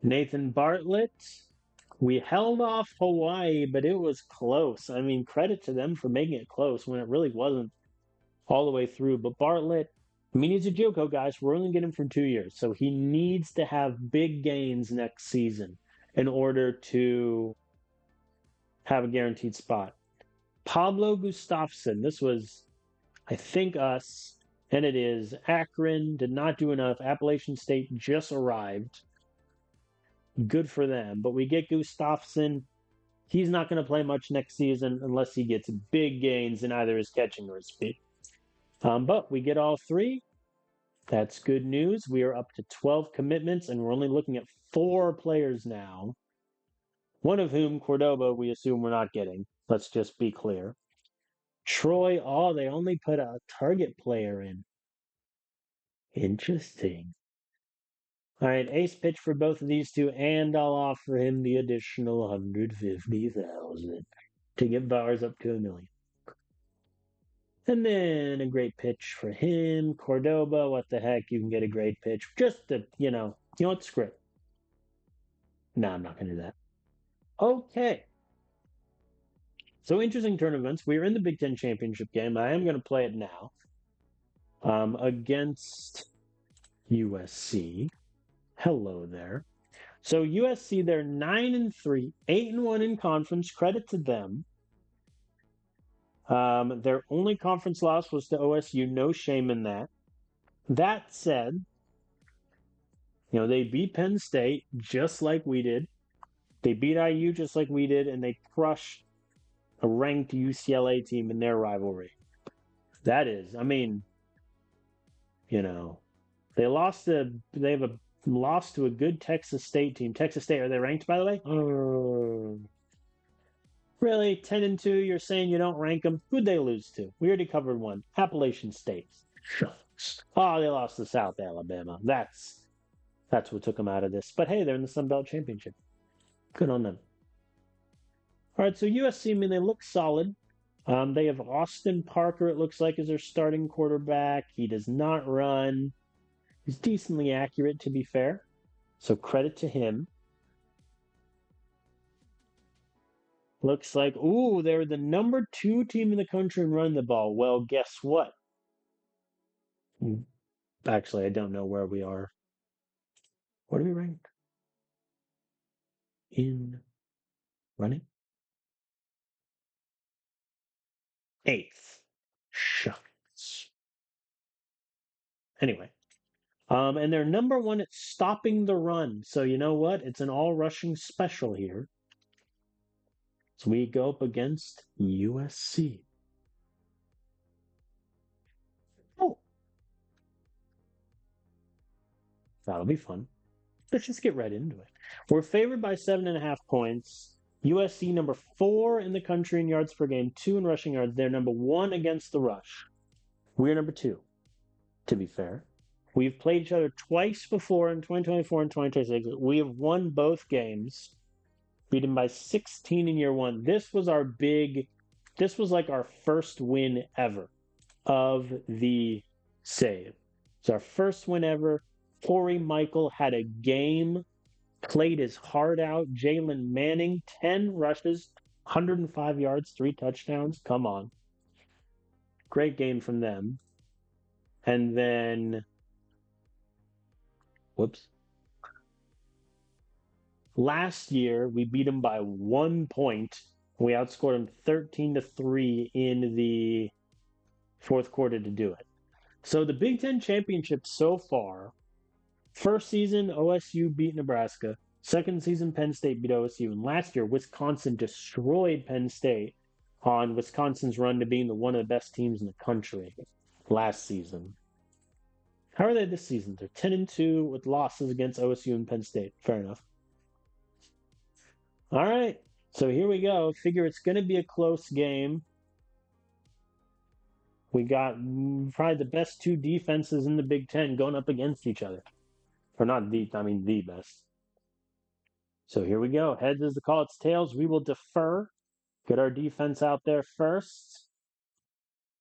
Nathan Bartlett, we held off Hawaii, but it was close. I mean, credit to them for making it close when it really wasn't all the way through. But Bartlett, I mean, he's a JUCO guy, so we're only getting him for 2 years. So he needs to have big gains next season in order to have a guaranteed spot. Pablo Gustafson, this was, I think, us, and it is. Akron did not do enough. Appalachian State just arrived. Good for them. But we get Gustafson. He's not going to play much next season unless he gets big gains in either his catching or his speed. But we get all three. That's good news. We are up to 12 commitments, and we're only looking at 4 players now. One of whom, Cordoba, we assume we're not getting. Let's just be clear. Troy, they only put a target player in. Interesting. All right, ace pitch for both of these two, and I'll offer him the additional 150,000 to get Bowers up to $1 million. And then a great pitch for him, Cordoba. What the heck? You can get a great pitch. Just to, what, script. No, I'm not going to do that. Okay. So interesting tournaments. We're in the Big Ten championship game. I am going to play it now against USC. Hello there. So USC, they're 9-3, 8-1 in conference. Credit to them. Their only conference loss was to OSU. No shame in that. That said, they beat Penn State just like we did. They beat IU just like we did, and they crushed a ranked UCLA team in their rivalry. That is, I mean, you know, they have a lost to a good Texas State team. Texas State, are they ranked by the way? Really, 10-2, you're saying you don't rank them? Who'd they lose to? We already covered one. Appalachian State. Shucks. Oh, they lost to South Alabama. That's what took them out of this. But hey, they're in the Sun Belt Championship. Good on them. All right, so USC, I mean, they look solid. They have Austin Parker, it looks like, as their starting quarterback. He does not run. He's decently accurate, to be fair. So credit to him. Looks like, ooh, they're the number 2 team in the country in running the ball. Well, guess what? Actually, I don't know where we are. What are we ranked? In running? 8th. Shucks. Anyway. And they're number 1 at stopping the run. So you know what? It's an all rushing special here. So we go up against USC. Oh, that'll be fun. Let's just get right into it. We're favored by 7.5 points. USC number 4 in the country in yards per game, 2 in rushing yards. They're number 1 against the rush. We're number 2, to be fair. We've played each other twice before in 2024 and 2026. We have won both games, beaten by 16 in year 1. This was like our first win ever of the save. It's our first win ever. Corey Michael had a game, played his heart out. Jalen Manning, 10 rushes, 105 yards, 3 touchdowns. Come on. Great game from them. And then, last year, we beat them by 1 point. We outscored them 13-3 in the fourth quarter to do it. So the Big Ten championship so far, first season, OSU beat Nebraska. Second season, Penn State beat OSU. And last year, Wisconsin destroyed Penn State on Wisconsin's run to being one of the best teams in the country last season. How are they this season? They're 10-2 with losses against OSU and Penn State. Fair enough. All right. So here we go. Figure it's going to be a close game. We got probably the best 2 defenses in the Big Ten going up against each other. Or not the best. So here we go. Heads is the call. It's tails. We will defer. Get our defense out there first.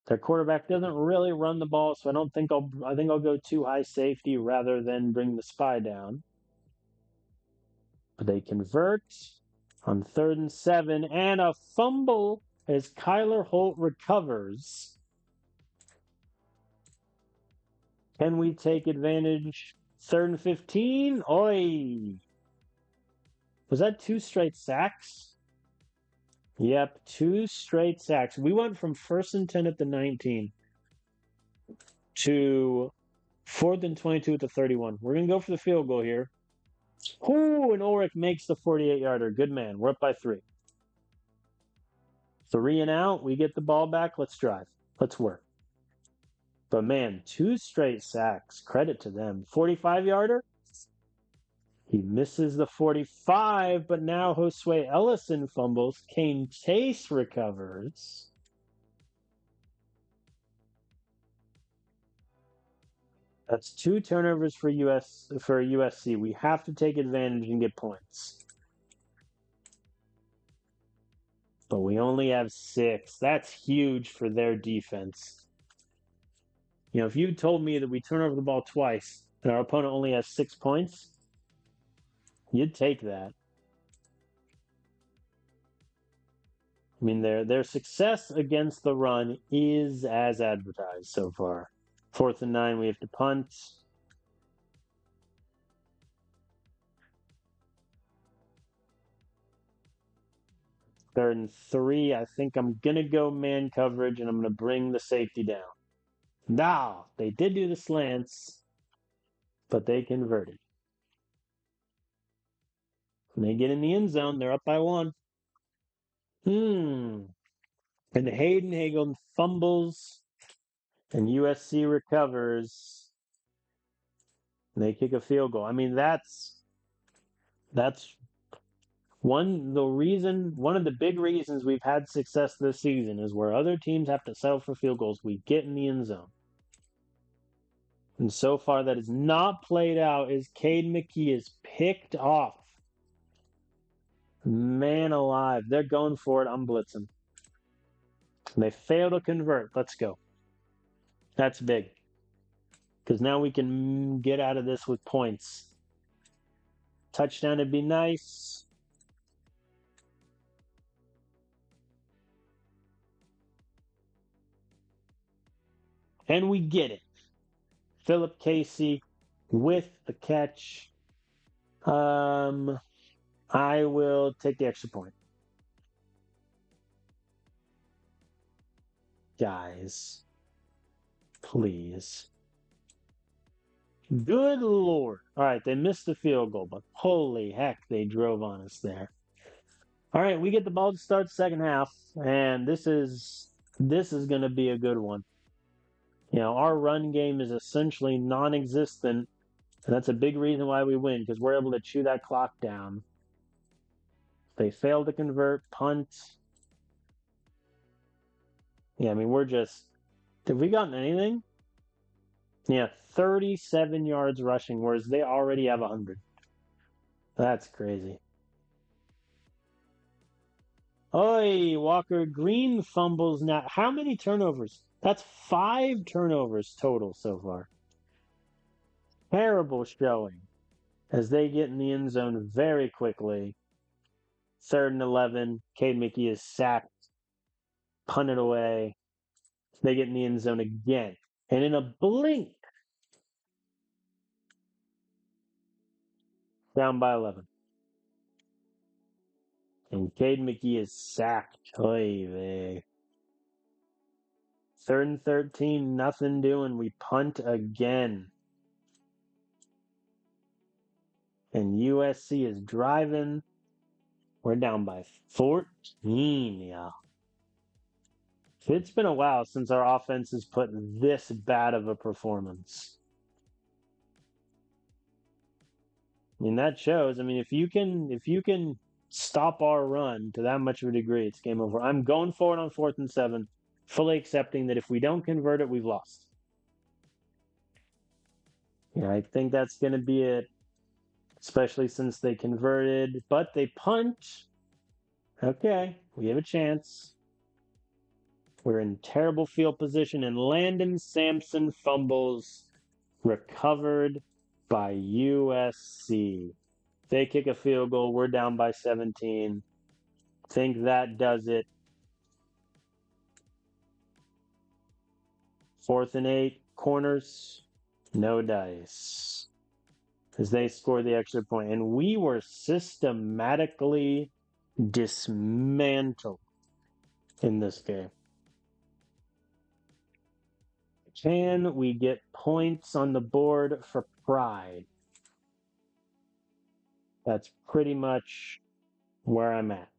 Their quarterback doesn't really run the ball, so I think I'll go too high safety rather than bring the spy down. But they convert on 3rd and 7, and a fumble as Kyler Holt recovers. Can we take advantage? 3rd and 15. Oi! Was that 2 straight sacks? Yep, 2 straight sacks. We went from 1st and 10 at the 19 to 4th and 22 at the 31. We're going to go for the field goal here. Ooh, and Ulrich makes the 48-yarder. Good man. We're up by 3. 3 and out. We get the ball back. Let's drive. Let's work. But man, 2 straight sacks. Credit to them. 45-yarder. He misses the 45, but now Josue Ellison fumbles. Kane Chase recovers. That's 2 turnovers for USC. We have to take advantage and get points. But we only have 6. That's huge for their defense. You know, if you told me that we turn over the ball twice and our opponent only has 6 points, you'd take that. I mean, their success against the run is as advertised so far. 4th and 9, we have to punt. Third and 3, I think I'm going to go man coverage, and I'm going to bring the safety down. Now, they did do the slants, but they converted. When they get in the end zone, they're up by 1. And Hayden Hagel fumbles, and USC recovers. And they kick a field goal. I mean, that's one of the big reasons we've had success this season is where other teams have to settle for field goals, we get in the end zone. And so far that is not played out as Cade McKee is picked off. Man alive. They're going for it. I'm blitzing. They fail to convert. Let's go. That's big. Because now we can get out of this with points. Touchdown would be nice. And we get it. Philip Casey with the catch. I will take the extra point. Guys, please. Good Lord. All right, they missed the field goal, but holy heck, they drove on us there. All right, we get the ball to start second half, and this is going to be a good one. You know, our run game is essentially non-existent, and that's a big reason why we win, because we're able to chew that clock down. They fail to convert, punt. Yeah, I mean, have we gotten anything? Yeah, 37 yards rushing, whereas they already have 100. That's crazy. Oi, Walker Green fumbles now. How many turnovers? That's 5 turnovers total so far. Terrible showing as they get in the end zone very quickly. 3rd and 11. Cade McKee is sacked, punted away. They get in the end zone again. And in a blink, down by 11. And Cade McKee is sacked. Oy vey. 3rd and 13, nothing doing. We punt again. And USC is driving. We're down by 14, yeah. It's been a while since our offense has put this bad of a performance. I mean, that shows. I mean, if you can stop our run to that much of a degree, it's game over. I'm going for it on 4th and 7, fully accepting that if we don't convert it, we've lost. Yeah, I think that's going to be it, especially since they converted, but they punt. Okay, we have a chance. We're in terrible field position, and Landon Sampson fumbles, recovered by USC. They kick a field goal. We're down by 17. Think that does it. 4th and 8, corners, no dice. As they score the extra point. And we were systematically dismantled in this game. Can we get points on the board for pride? That's pretty much where I'm at.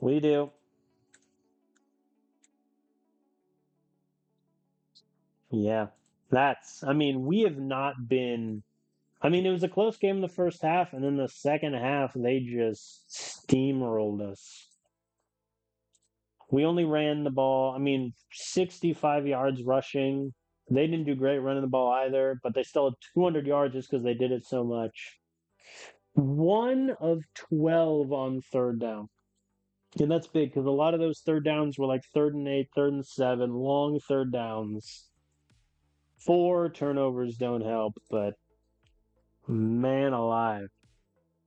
We do. Yeah. We have not been. It was a close game in the first half, and in the second half, they just steamrolled us. We only ran the ball, 65 yards rushing. They didn't do great running the ball either, but they still had 200 yards just because they did it so much. 1 of 12 on 3rd down. And that's big because a lot of those 3rd downs were like 3rd and 8, 3rd and 7, long 3rd downs. 4 turnovers don't help, but man alive.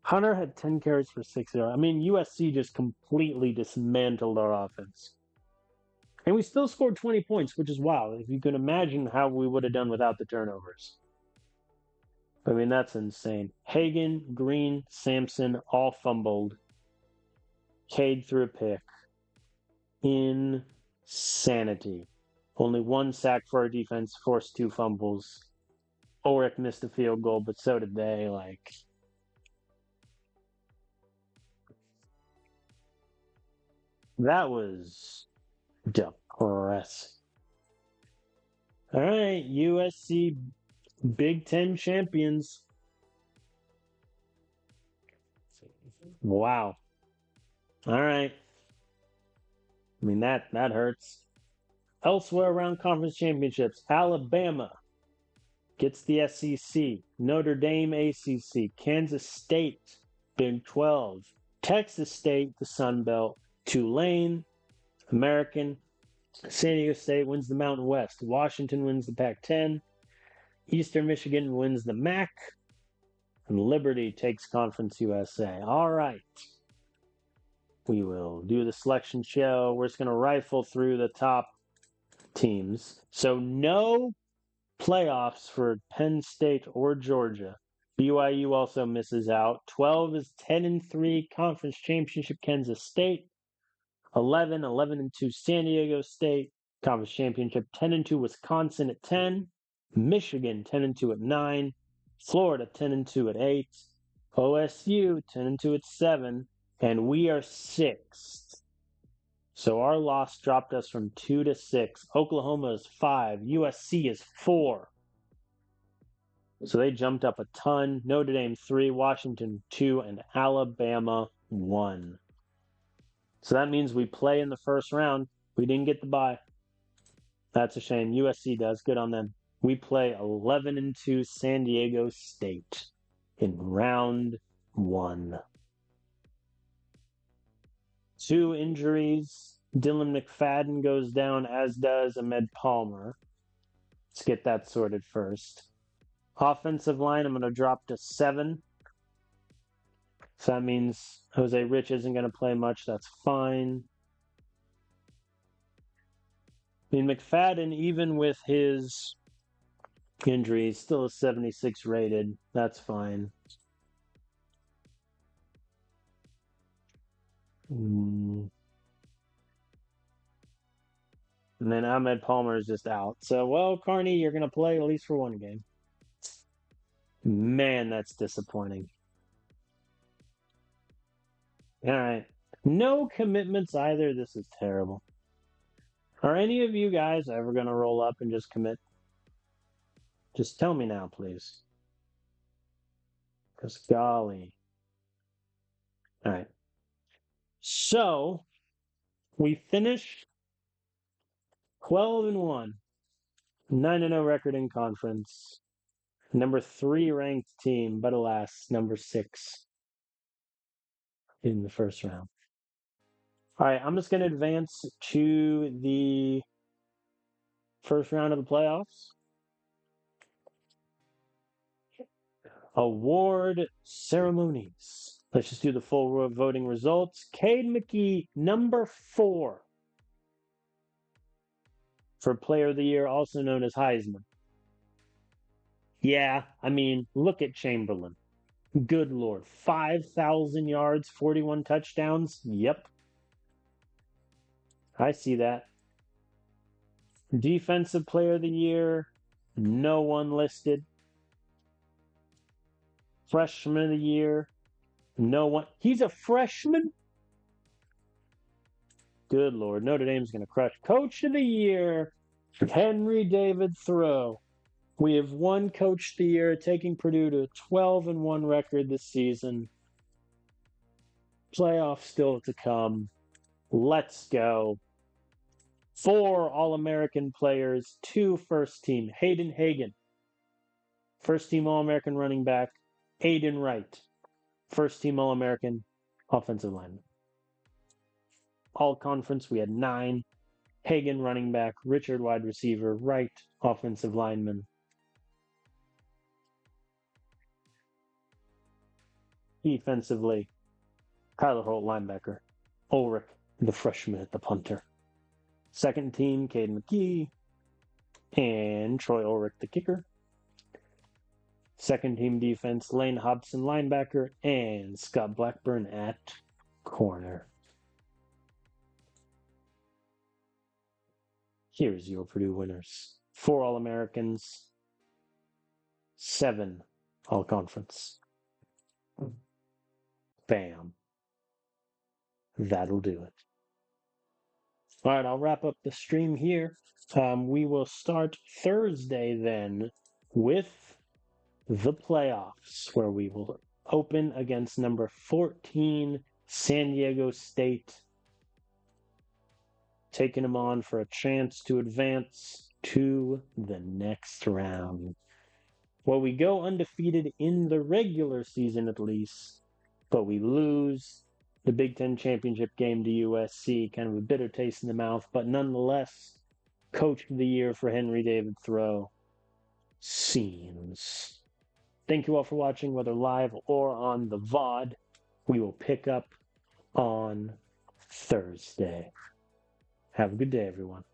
Hunter had 10 carries for 6 yards. USC just completely dismantled our offense. And we still scored 20 points, which is wild. If you can imagine how we would have done without the turnovers. That's insane. Hagan, Green, Sampson, all fumbled. Cade threw a pick. Insanity. Only 1 sack for our defense, forced 2 fumbles. Ulrich missed a field goal, but so did they. Like, that was depressing. All right, USC Big Ten champions. Wow. All right. I mean that hurts. Elsewhere around conference championships, Alabama gets the SEC, Notre Dame ACC, Kansas State Big 12, Texas State the Sun Belt, Tulane American, San Diego State wins the Mountain West, Washington wins the Pac-10, Eastern Michigan wins the MAC, and Liberty takes Conference USA. All right. We will do the selection show. We're just going to rifle through the top teams. So no playoffs for Penn State or Georgia. BYU also misses out. 12 is 10-3 conference championship Kansas State. 11-2 San Diego State conference championship. 10-2 Wisconsin at 10. Michigan 10-2 at 9. Florida 10-2 at 8. OSU 10-2 at 7. And we are 6th. So our loss dropped us from 2 to 6. Oklahoma is 5. USC is 4. So they jumped up a ton. Notre Dame 3, Washington 2, and Alabama 1. So that means we play in the first round. We didn't get the bye. That's a shame. USC does. Good on them. We play 11-2 San Diego State in round 1. 2 injuries. Dylan McFadden goes down, as does Ahmed Palmer. Let's get that sorted first. Offensive line, I'm going to drop to 7. So that means Jose Rich isn't going to play much. That's fine. I mean, McFadden, even with his injuries, still a 76 rated. That's fine. And then Ahmed Palmer is just out. So, well, Carney, you're going to play at least for one game. Man, that's disappointing. All right. No commitments either. This is terrible. Are any of you guys ever going to roll up and just commit? Just tell me now, please. Because golly. All right. So, we finished 12-1. 9-0 record in conference. Number 3 ranked team, but alas, number 6 in the first round. All right, I'm just going to advance to the first round of the playoffs. Award ceremonies. Let's just do the full voting results. Cade McKee, number 4 for Player of the Year, also known as Heisman. Yeah, I mean, look at Chamberlain. Good Lord. 5,000 yards, 41 touchdowns. Yep. I see that. Defensive Player of the Year, no one listed. Freshman of the Year, no one. He's a freshman? Good Lord. Notre Dame's going to crush. Coach of the Year, Henry David Thoreau. We have won Coach of the Year, taking Purdue to a 12-1 record this season. Playoffs still to come. Let's go. 4 All-American players, 2 first team. Hayden Hagen, first team All-American running back. Aiden Wright, first team All-American offensive lineman. All conference, we had 9. Hagen running back, Richard wide receiver, Wright offensive lineman. Defensively, Kyler Holt linebacker, Ulrich the freshman at the punter. Second team, Cade McKee and Troy Ulrich the kicker. Second team defense, Lane Hobson linebacker and Scott Blackburn at corner. Here's your Purdue winners. 4 All-Americans, 7 all conference. Bam. That'll do it. All right, I'll wrap up the stream here. We will start Thursday then with the playoffs, where we will open against number 14, San Diego State, taking them on for a chance to advance to the next round. Well, we go undefeated in the regular season at least, but we lose the Big Ten championship game to USC, kind of a bitter taste in the mouth, but nonetheless, Coach of the Year for Henry David Thoreau seems. Thank you all for watching, whether live or on the VOD. We will pick up on Thursday. Have a good day, everyone.